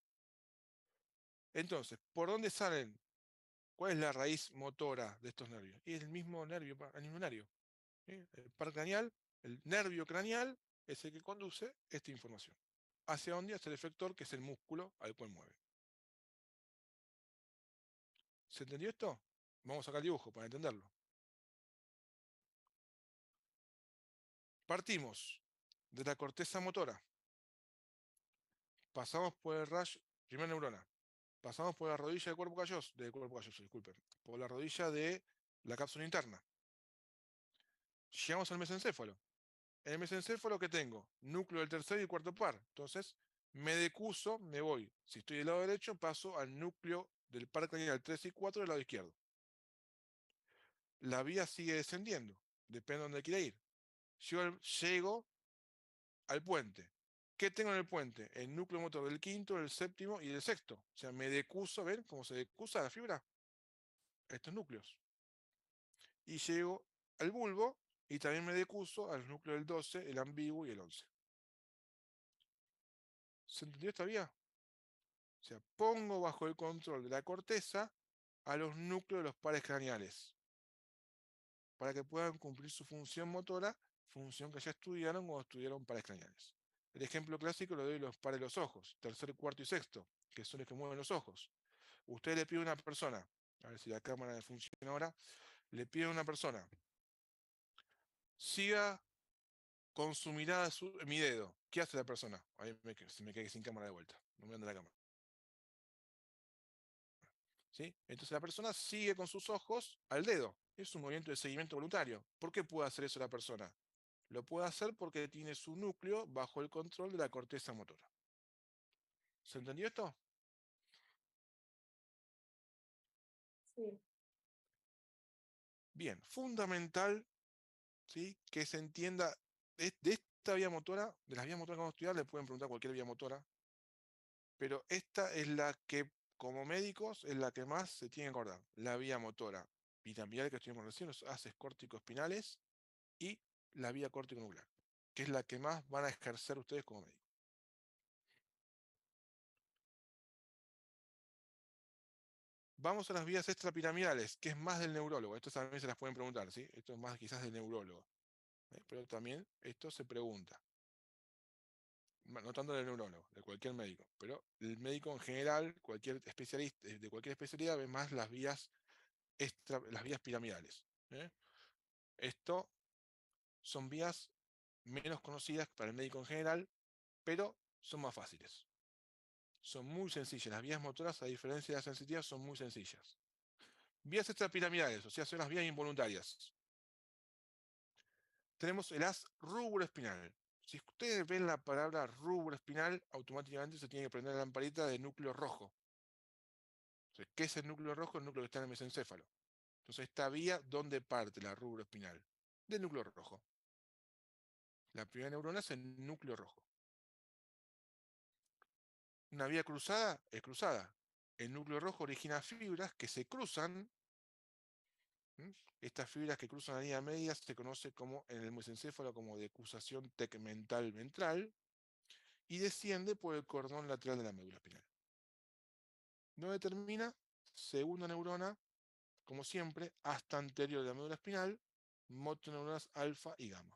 [SPEAKER 1] Entonces, ¿por dónde salen? ¿Cuál es la raíz motora de estos nervios? Y es el mismo nervio animunario. ¿Sí? El par craneal, el nervio craneal, es el que conduce esta información. ¿Hacia dónde? Hacia el efector, que es el músculo al cual mueve. ¿Se entendió esto? Vamos a sacar el dibujo para entenderlo. Partimos de la corteza motora. Pasamos por el rayo, primera neurona. Pasamos por la rodilla del cuerpo calloso, disculpen, por la rodilla de la cápsula interna. Llegamos al mesencéfalo. En el mesencéfalo, ¿qué tengo? Núcleo del tercer y el cuarto par. Entonces, me decuso, me voy. Si estoy del lado derecho, paso al núcleo del par craneal 3 y 4 del lado izquierdo. La vía sigue descendiendo. Depende de dónde quiera ir. Llego al puente. ¿Qué tengo en el puente? El núcleo motor del quinto, del séptimo y del sexto. O sea, me decuso, ¿ven cómo se decusa la fibra? Estos núcleos. Y llego al bulbo y también me decuso al núcleo del 12, el ambiguo y el 11. ¿Se entendió esta vía? O sea, pongo bajo el control de la corteza a los núcleos de los pares craneales para que puedan cumplir su función motora, función que ya estudiaron cuando estudiaron pares craneales. El ejemplo clásico lo doy los pares de los ojos, tercer, cuarto y sexto, que son los que mueven los ojos. Usted le pide a una persona, a ver si la cámara funciona ahora, le pide a una persona, siga con su mirada mi dedo. ¿Qué hace la persona? Ahí se me cae sin cámara de vuelta, no me anda la cámara. ¿Sí? Entonces la persona sigue con sus ojos al dedo. Es un movimiento de seguimiento voluntario. ¿Por qué puede hacer eso la persona? Lo puede hacer porque tiene su núcleo bajo el control de la corteza motora. ¿Se entendió esto?
[SPEAKER 6] Sí.
[SPEAKER 1] Bien, fundamental, ¿sí? Que se entienda de esta vía motora, de las vías motoras que vamos a estudiar, le pueden preguntar cualquier vía motora, pero esta es la que, como médicos, es la que más se tiene que acordar. La vía motora piramidal que estuvimos recién, los haces córtico-espinales, y la vía córtico-nuclear, que es la que más van a ejercer ustedes como médicos. Vamos a las vías extrapiramidales, que es más del neurólogo. Esto también se las pueden preguntar, ¿sí? Esto es más quizás del neurólogo. Pero también esto se pregunta. No tanto del neurólogo, de cualquier médico. Pero el médico en general, cualquier especialista, de cualquier especialidad, ve más las vías piramidales. Esto son vías menos conocidas para el médico en general, pero son más fáciles. Son muy sencillas. Las vías motoras, a diferencia de las sensitivas, son muy sencillas. Vías extrapiramidales, o sea, son las vías involuntarias. Tenemos el haz rubroespinal. Si ustedes ven la palabra rubroespinal, automáticamente se tiene que prender la lamparita de núcleo rojo. Entonces, ¿qué es el núcleo rojo? El núcleo que está en el mesencéfalo. Entonces, esta vía, ¿dónde parte la rubroespinal? Del núcleo rojo. La primera neurona es el núcleo rojo. Una vía cruzada es cruzada. El núcleo rojo origina fibras que se cruzan. Estas fibras que cruzan la línea media se conoce como en el mesencéfalo como decusación tegmental ventral y desciende por el cordón lateral de la médula espinal. ¿Dónde termina? Segunda neurona, como siempre, hasta anterior de la médula espinal, motoneuronas alfa y gamma.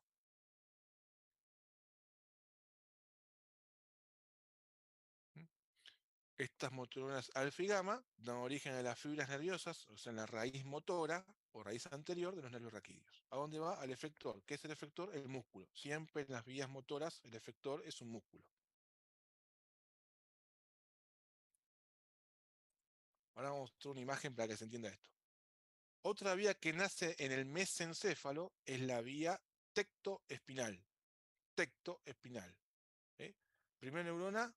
[SPEAKER 1] Estas motoneuronas alfa y gamma dan origen a las fibras nerviosas, o sea, en la raíz motora o raíz anterior de los nervios raquídeos. ¿A dónde va? Al efector. ¿Qué es el efector? El músculo. Siempre en las vías motoras el efector es un músculo. Ahora vamos a mostrar una imagen para que se entienda esto. Otra vía que nace en el mesencéfalo es la vía tectoespinal. Tectoespinal. Primera neurona,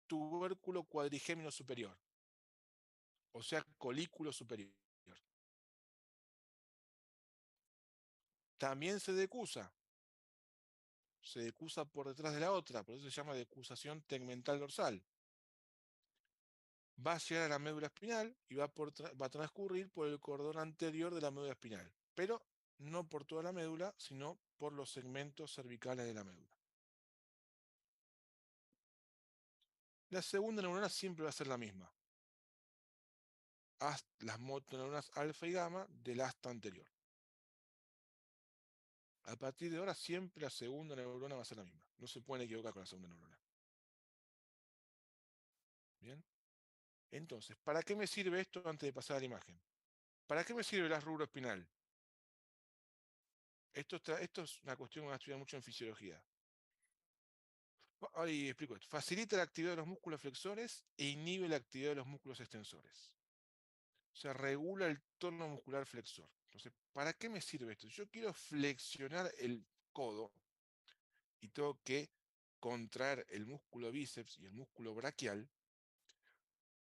[SPEAKER 1] tubérculo cuadrigémino superior. O sea, colículo superior. También se decusa. Se decusa por detrás de la otra, por eso se llama decusación tegmental dorsal. Va a llegar a la médula espinal y va a transcurrir por el cordón anterior de la médula espinal, pero no por toda la médula, sino por los segmentos cervicales de la médula. La segunda neurona siempre va a ser la misma. Las motoneuronas alfa y gamma del asta anterior. A partir de ahora siempre la segunda neurona va a ser la misma. No se pueden equivocar con la segunda neurona. Bien. Entonces, ¿para qué me sirve esto antes de pasar a la imagen? ¿Para qué me sirve la rubroespinal? Esto es una cuestión que van a estudiar mucho en fisiología. Ahí explico esto. Facilita la actividad de los músculos flexores e inhibe la actividad de los músculos extensores. O sea, regula el tono muscular flexor. Entonces, ¿para qué me sirve esto? Yo quiero flexionar el codo y tengo que contraer el músculo bíceps y el músculo braquial.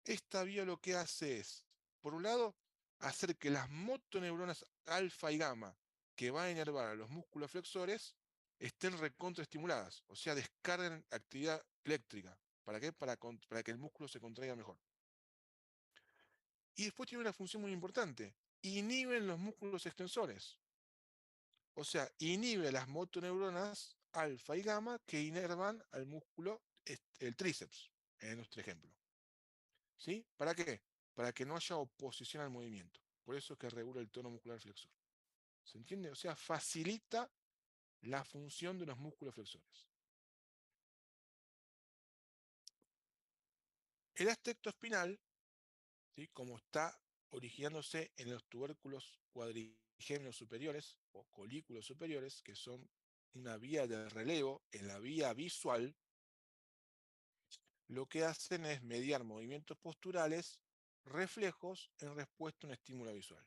[SPEAKER 1] Esta vía lo que hace es, por un lado, hacer que las motoneuronas alfa y gamma que van a inervar a los músculos flexores estén recontraestimuladas, o sea, descarguen actividad eléctrica. ¿Para qué? Para que el músculo se contraiga mejor. Y después tiene una función muy importante. Inhiben los músculos extensores. O sea, inhibe las motoneuronas alfa y gamma que inervan al músculo, el tríceps, en nuestro ejemplo. ¿Sí? ¿Para qué? Para que no haya oposición al movimiento. Por eso es que regula el tono muscular flexor. ¿Se entiende? O sea, facilita la función de los músculos flexores. El aspecto espinal, ¿sí?, como está originándose en los tubérculos cuadrigémenos superiores o colículos superiores, que son una vía de relevo en la vía visual, lo que hacen es mediar movimientos posturales reflejos en respuesta a un estímulo visual.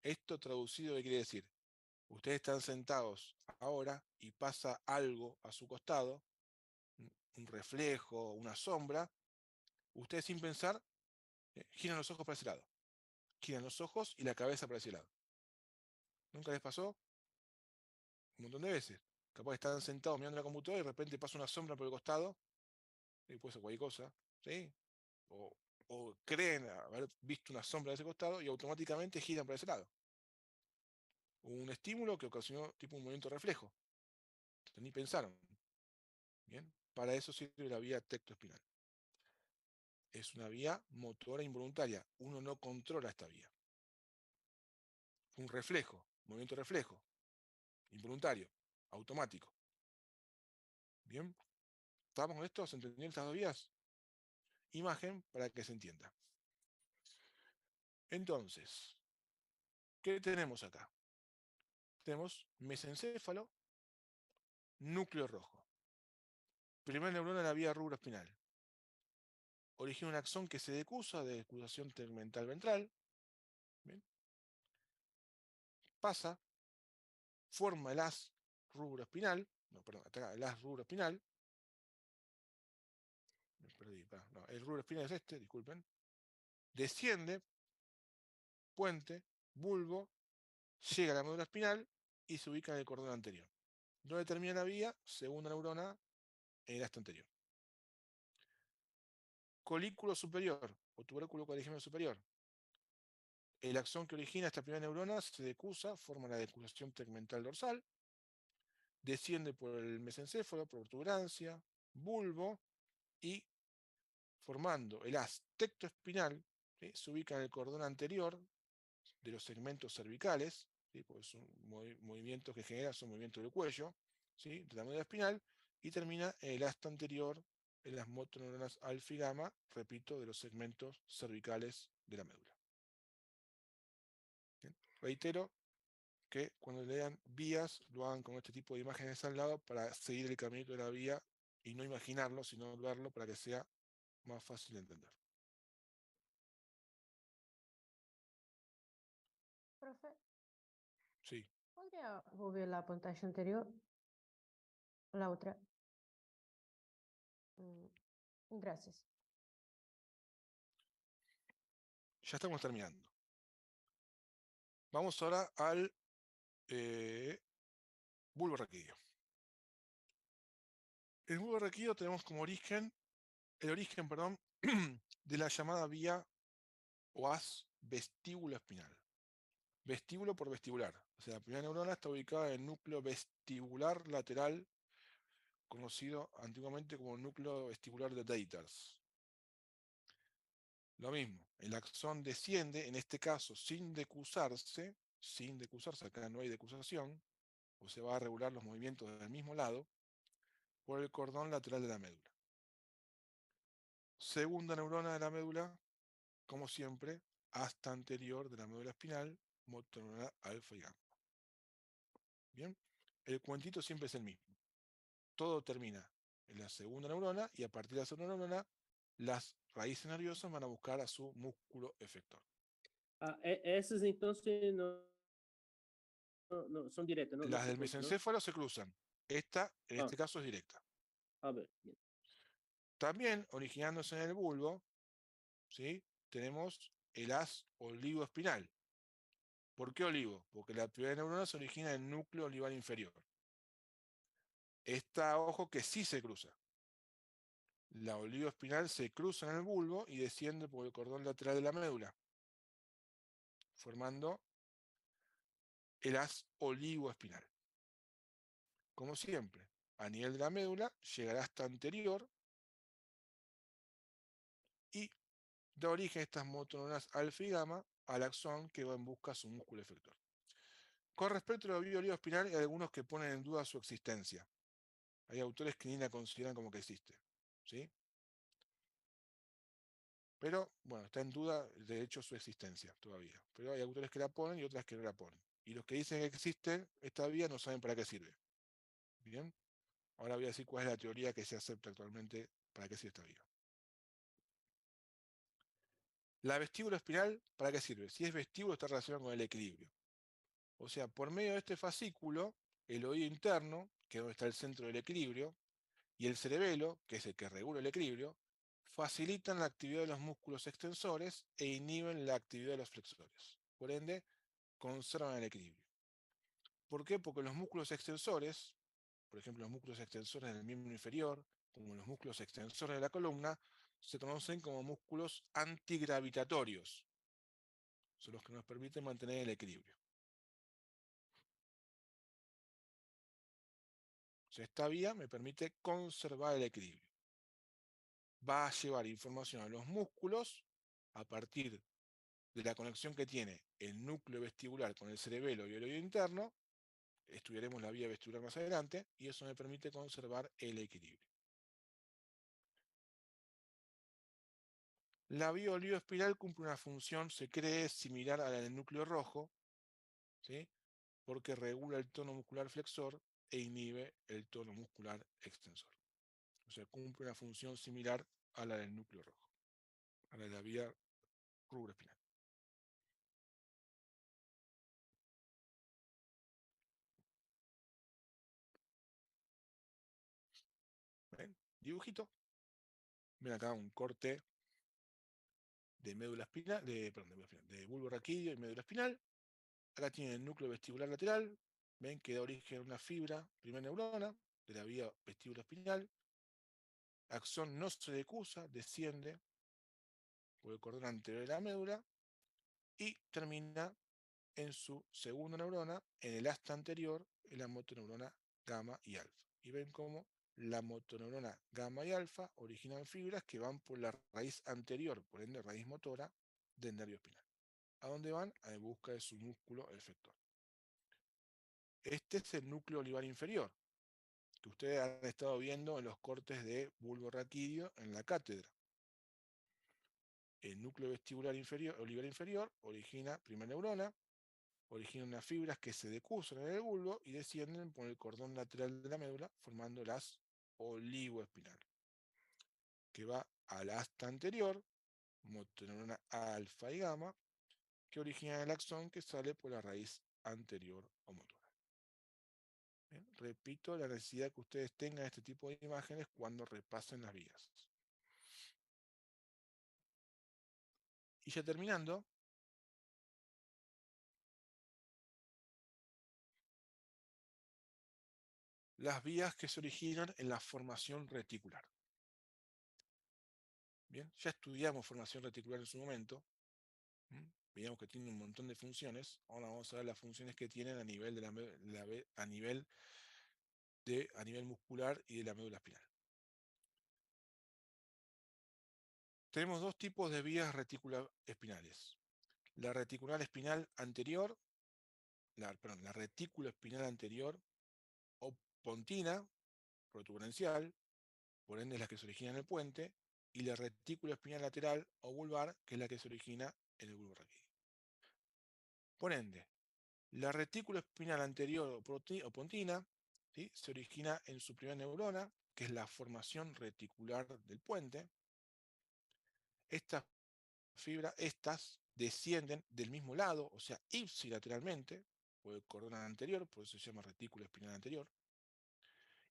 [SPEAKER 1] Esto traducido, ¿qué quiere decir? Ustedes están sentados ahora y pasa algo a su costado, un reflejo, una sombra. Ustedes sin pensar giran los ojos para ese lado. Giran los ojos y la cabeza para ese lado. ¿Nunca les pasó? Un montón de veces. Capaz están sentados mirando la computadora y de repente pasa una sombra por el costado. Y puede ser cualquier cosa. ¿Sí? O creen haber visto una sombra de ese costado y automáticamente giran para ese lado. Un estímulo que ocasionó tipo un movimiento reflejo. Ni pensaron. Bien, para eso sirve la vía tectoespinal. Es una vía motora involuntaria. Uno no controla esta vía. Un reflejo, movimiento reflejo, involuntario, automático. Bien, ¿estamos con esto? ¿Se entendieron estas dos vías? Imagen para que se entienda. Entonces, ¿qué tenemos acá? Tenemos mesencéfalo, núcleo rojo. Primera neurona de la vía rubroespinal. Origina un axón que se decusa de decusación tegmental ventral. Bien. Pasa, forma el haz rubroespinal, no, perdón, acá el haz rubroespinal. Me perdí, no, el rubroespinal es este, disculpen. Desciende, puente, bulbo, llega a la médula espinal y se ubica en el cordón anterior. ¿Dónde termina la vía? Segunda neurona en el asta anterior. Colículo superior o tubérculo cuadrigemio superior. El axón que origina esta primera neurona se decusa, forma la decusación tegmental dorsal, desciende por el mesencéfalo, por protuberancia, bulbo y formando el haz tectoespinal, ¿sí? Se ubica en el cordón anterior de los segmentos cervicales, ¿sí? Porque son movimientos que genera, son movimientos del cuello, ¿sí? De la médula espinal, y termina en el asta anterior, en las motoneuronas alfa y gamma, repito, de los segmentos cervicales de la médula. ¿Bien? Reitero que cuando lean vías lo hagan con este tipo de imágenes al lado para seguir el caminito de la vía y no imaginarlo, sino verlo para que sea más fácil de entender.
[SPEAKER 8] Profe,
[SPEAKER 1] Sí.
[SPEAKER 8] ¿podría volver la pantalla anterior? La otra. Gracias.
[SPEAKER 1] Ya estamos terminando. Vamos ahora al bulbo raquídeo. El bulbo raquídeo tenemos como origen, de la llamada vía o haz vestíbulo espinal. Vestíbulo por vestibular. O sea, la primera neurona está ubicada en el núcleo vestibular lateral, conocido antiguamente como núcleo vestibular de Deiters. Lo mismo, el axón desciende, en este caso sin decusarse, acá no hay decusación, o se va a regular los movimientos del mismo lado, por el cordón lateral de la médula. Segunda neurona de la médula, como siempre, hasta anterior de la médula espinal, motoneuronal alfa y gamma. Bien, el cuentito siempre es el mismo. Todo termina en la segunda neurona y a partir de la segunda neurona, las raíces nerviosas van a buscar a su músculo efector.
[SPEAKER 2] Essas entonces no son directas, no
[SPEAKER 1] Las
[SPEAKER 2] se
[SPEAKER 1] del
[SPEAKER 2] cruzan, ¿no?
[SPEAKER 1] mesencéfalo se cruzan. Esta, en este caso, es directa.
[SPEAKER 2] A ver, bien.
[SPEAKER 1] También, originándose en el bulbo, ¿sí? Tenemos el haz olivoespinal. ¿Por qué olivo? Porque la primera neurona se origina en el núcleo olivar inferior. Esta, ojo, que sí se cruza. La olivoespinal se cruza en el bulbo y desciende por el cordón lateral de la médula, formando el haz olivoespinal. Como siempre, a nivel de la médula, llegará hasta anterior y da origen a estas motoneuronas alfa y gamma al axón que va en busca de su músculo efector. Con respecto a la vía olivoespinal, hay algunos que ponen en duda su existencia. Hay autores que ni la consideran como que existe, ¿sí? Pero, bueno, está en duda, de hecho, su existencia todavía. Pero hay autores que la ponen y otras que no la ponen. Y los que dicen que existe esta vía no saben para qué sirve. Bien, ahora voy a decir cuál es la teoría que se acepta actualmente para qué sirve esta vía. La vestíbulo espinal, ¿para qué sirve? Si es vestíbulo, está relacionado con el equilibrio. O sea, por medio de este fascículo, el oído interno, que es donde está el centro del equilibrio, y el cerebelo, que es el que regula el equilibrio, facilitan la actividad de los músculos extensores e inhiben la actividad de los flexores. Por ende, conservan el equilibrio. ¿Por qué? Porque los músculos extensores, por ejemplo, los músculos extensores del miembro inferior, como los músculos extensores de la columna, se conocen como músculos antigravitatorios. Son los que nos permiten mantener el equilibrio. O sea, esta vía me permite conservar el equilibrio. Va a llevar información a los músculos a partir de la conexión que tiene el núcleo vestibular con el cerebelo y el oído interno. Estudiaremos la vía vestibular más adelante y eso me permite conservar el equilibrio. La vía olivoespiral cumple una función, se cree, similar a la del núcleo rojo, ¿sí? Porque regula el tono muscular flexor e inhibe el tono muscular extensor. O sea, cumple una función similar a la del núcleo rojo, a la de la vía rubroespinal. dibujito. Ven acá un corte de médula espinal, de bulbo raquídeo y médula espinal. Acá tienen el núcleo vestibular lateral. Ven que da origen a una fibra, primera neurona, de la vía vestíbulo-espinal. Axón no se decusa, desciende por el cordón anterior de la médula y termina en su segunda neurona, en el asta anterior, en la motoneurona gamma y alfa. Y ven cómo la motoneurona gamma y alfa originan fibras que van por la raíz anterior, por ende raíz motora, del nervio espinal. ¿A dónde van? A busca de su músculo efector. Este es el núcleo olivar inferior, que ustedes han estado viendo en los cortes de bulbo raquídeo en la cátedra. El núcleo vestibular inferior, olivar inferior, origina primera neurona, origina unas fibras que se decusan en el bulbo y descienden por el cordón lateral de la médula, formando las olivoespinal, que va al asta anterior, motoneurona alfa y gamma, que origina el axón que sale por la raíz anterior o motora. Bien, repito la necesidad que ustedes tengan este tipo de imágenes cuando repasen las vías. Y ya terminando, las vías que se originan en la formación reticular. Bien, ya estudiamos formación reticular en su momento. Veíamos que tiene un montón de funciones. Ahora vamos a ver las funciones que tienen a nivel a nivel muscular y de la médula espinal. Tenemos dos tipos de vías reticuloespinales. La reticular espinal anterior, la retículo espinal anterior o pontina, protuberancial, por ende es la que se origina en el puente, y la retículo espinal lateral o vulvar, que es la que se origina en el bulbo raquídeo. Por ende, la retículo espinal anterior o pontina, ¿sí?, se origina en su primera neurona, que es la formación reticular del puente. Estas fibras, descienden del mismo lado, o sea, ipsilateralmente, por el cordón anterior, por eso se llama retículo espinal anterior.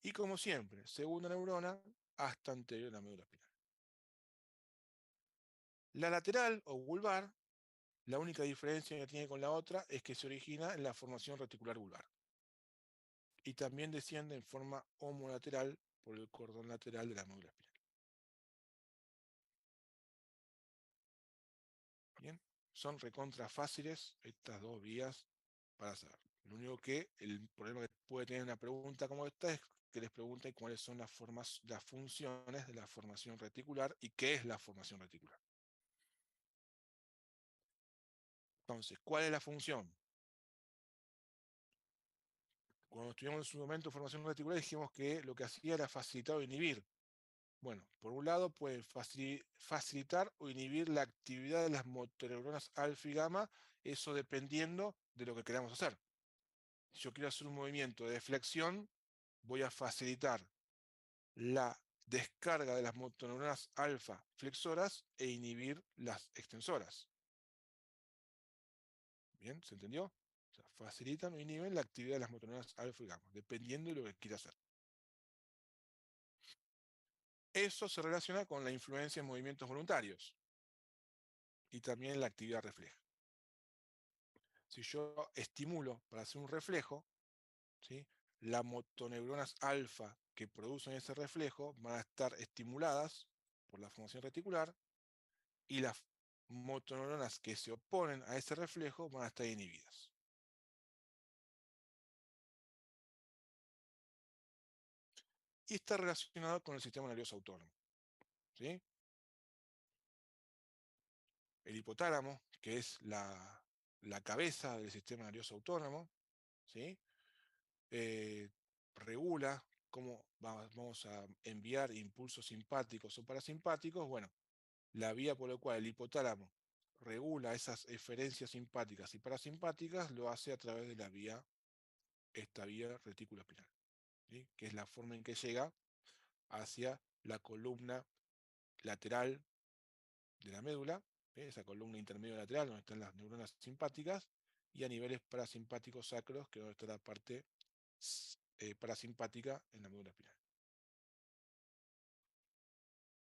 [SPEAKER 1] Y como siempre, segunda neurona hasta anterior a la médula espinal. La lateral o vulvar, la única diferencia que tiene con la otra es que se origina en la formación reticular vulvar. Y también desciende en forma homolateral por el cordón lateral de la médula espinal. Bien, son recontra fáciles estas dos vías para saber. Lo único que el problema que puede tener una pregunta como esta es que les pregunten cuáles son las funciones de la formación reticular y qué es la formación reticular. Entonces, ¿cuál es la función? Cuando estudiamos en su momento formación reticular dijimos que lo que hacía era facilitar o inhibir. Bueno, por un lado puede facilitar o inhibir la actividad de las motoneuronas alfa y gamma, eso dependiendo de lo que queramos hacer. Si yo quiero hacer un movimiento de flexión, voy a facilitar la descarga de las motoneuronas alfa flexoras e inhibir las extensoras. ¿Bien? ¿Se entendió? O sea, facilitan o inhiben la actividad de las motoneuronas alfa y gamma, dependiendo de lo que quiera hacer. Eso se relaciona con la influencia en movimientos voluntarios y también la actividad refleja. Si yo estimulo para hacer un reflejo, ¿sí?, las motoneuronas alfa que producen ese reflejo van a estar estimuladas por la formación reticular y las motoneuronas que se oponen a ese reflejo van a estar inhibidas. Y está relacionado con el sistema nervioso autónomo, ¿sí? El hipotálamo, que es la cabeza del sistema nervioso autónomo, ¿sí?, regula cómo vamos a enviar impulsos simpáticos o parasimpáticos. Bueno, la vía por la cual el hipotálamo regula esas eferencias simpáticas y parasimpáticas lo hace a través de esta vía retículo espinal, ¿sí?, que es la forma en que llega hacia la columna lateral de la médula, esa columna intermedio lateral donde están las neuronas simpáticas, y a niveles parasimpáticos sacros, que es donde está la parte parasimpática en la médula espinal.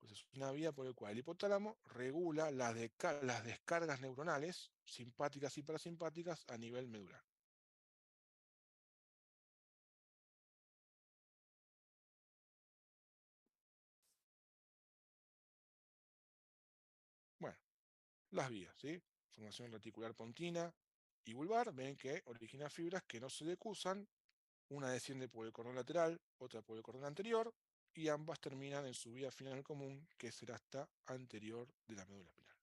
[SPEAKER 1] Pues es una vía por la cual el hipotálamo regula las descargas neuronales simpáticas y parasimpáticas a nivel medular. Bueno, las vías, ¿sí? Formación reticular pontina y vulvar, ven que origina fibras que no se decusan, una desciende por el cordón lateral, otra por el cordón anterior, y ambas terminan en su vía final común, que será esta anterior de la médula espinal.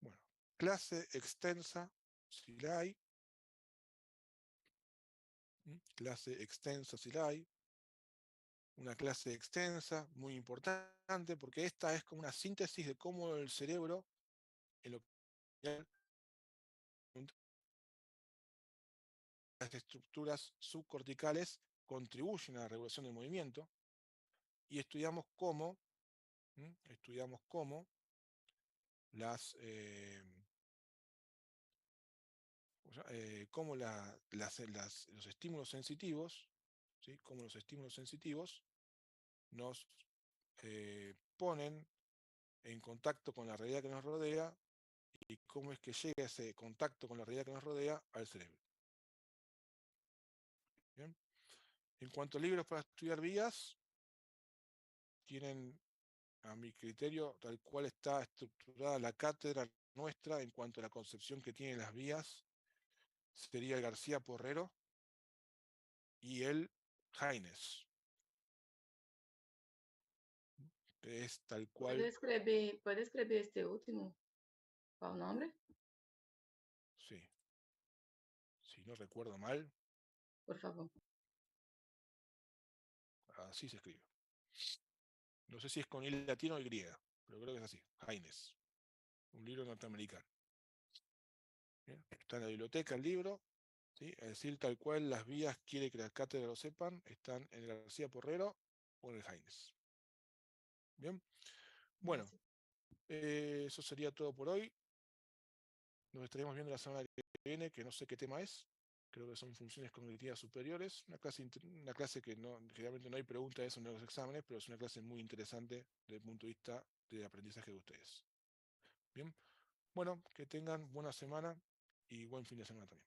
[SPEAKER 1] Bueno, clase extensa, si la hay. Clase extensa, si la hay. Una clase extensa, muy importante, porque esta es como una síntesis de cómo el cerebro, en lo que las estructuras subcorticales contribuyen a la regulación del movimiento, y estudiamos cómo las cómo los estímulos sensitivos, ¿sí? Cómo los estímulos sensitivos nos ponen en contacto con la realidad que nos rodea y cómo es que llega ese contacto con la realidad que nos rodea al cerebro. ¿Bien? En cuanto a libros para estudiar vías, tienen, a mi criterio, tal cual está estructurada la cátedra nuestra en cuanto a la concepción que tienen las vías, sería el García Porrero y el Haines. Es tal cual.
[SPEAKER 4] ¿Puede escribir este último? ¿Cuál nombre?
[SPEAKER 1] Sí. Si no recuerdo mal,
[SPEAKER 4] Por favor.
[SPEAKER 1] así se escribe. No sé si es con I latino o Y, pero creo que es así. Haines. Un libro norteamericano. ¿Bien? Está en la biblioteca el libro, ¿sí? Es decir, tal cual las vías quiere que la cátedra lo sepan, están en el García Porrero o en el Haines. Bien. Bueno, eso sería todo por hoy. Nos estaremos viendo la semana que viene, que no sé qué tema es. Creo que son funciones cognitivas superiores. Una clase que generalmente no hay preguntas de eso en los exámenes, pero es una clase muy interesante desde el punto de vista del aprendizaje de ustedes. Bien. Bueno, que tengan buena semana y buen fin de semana también.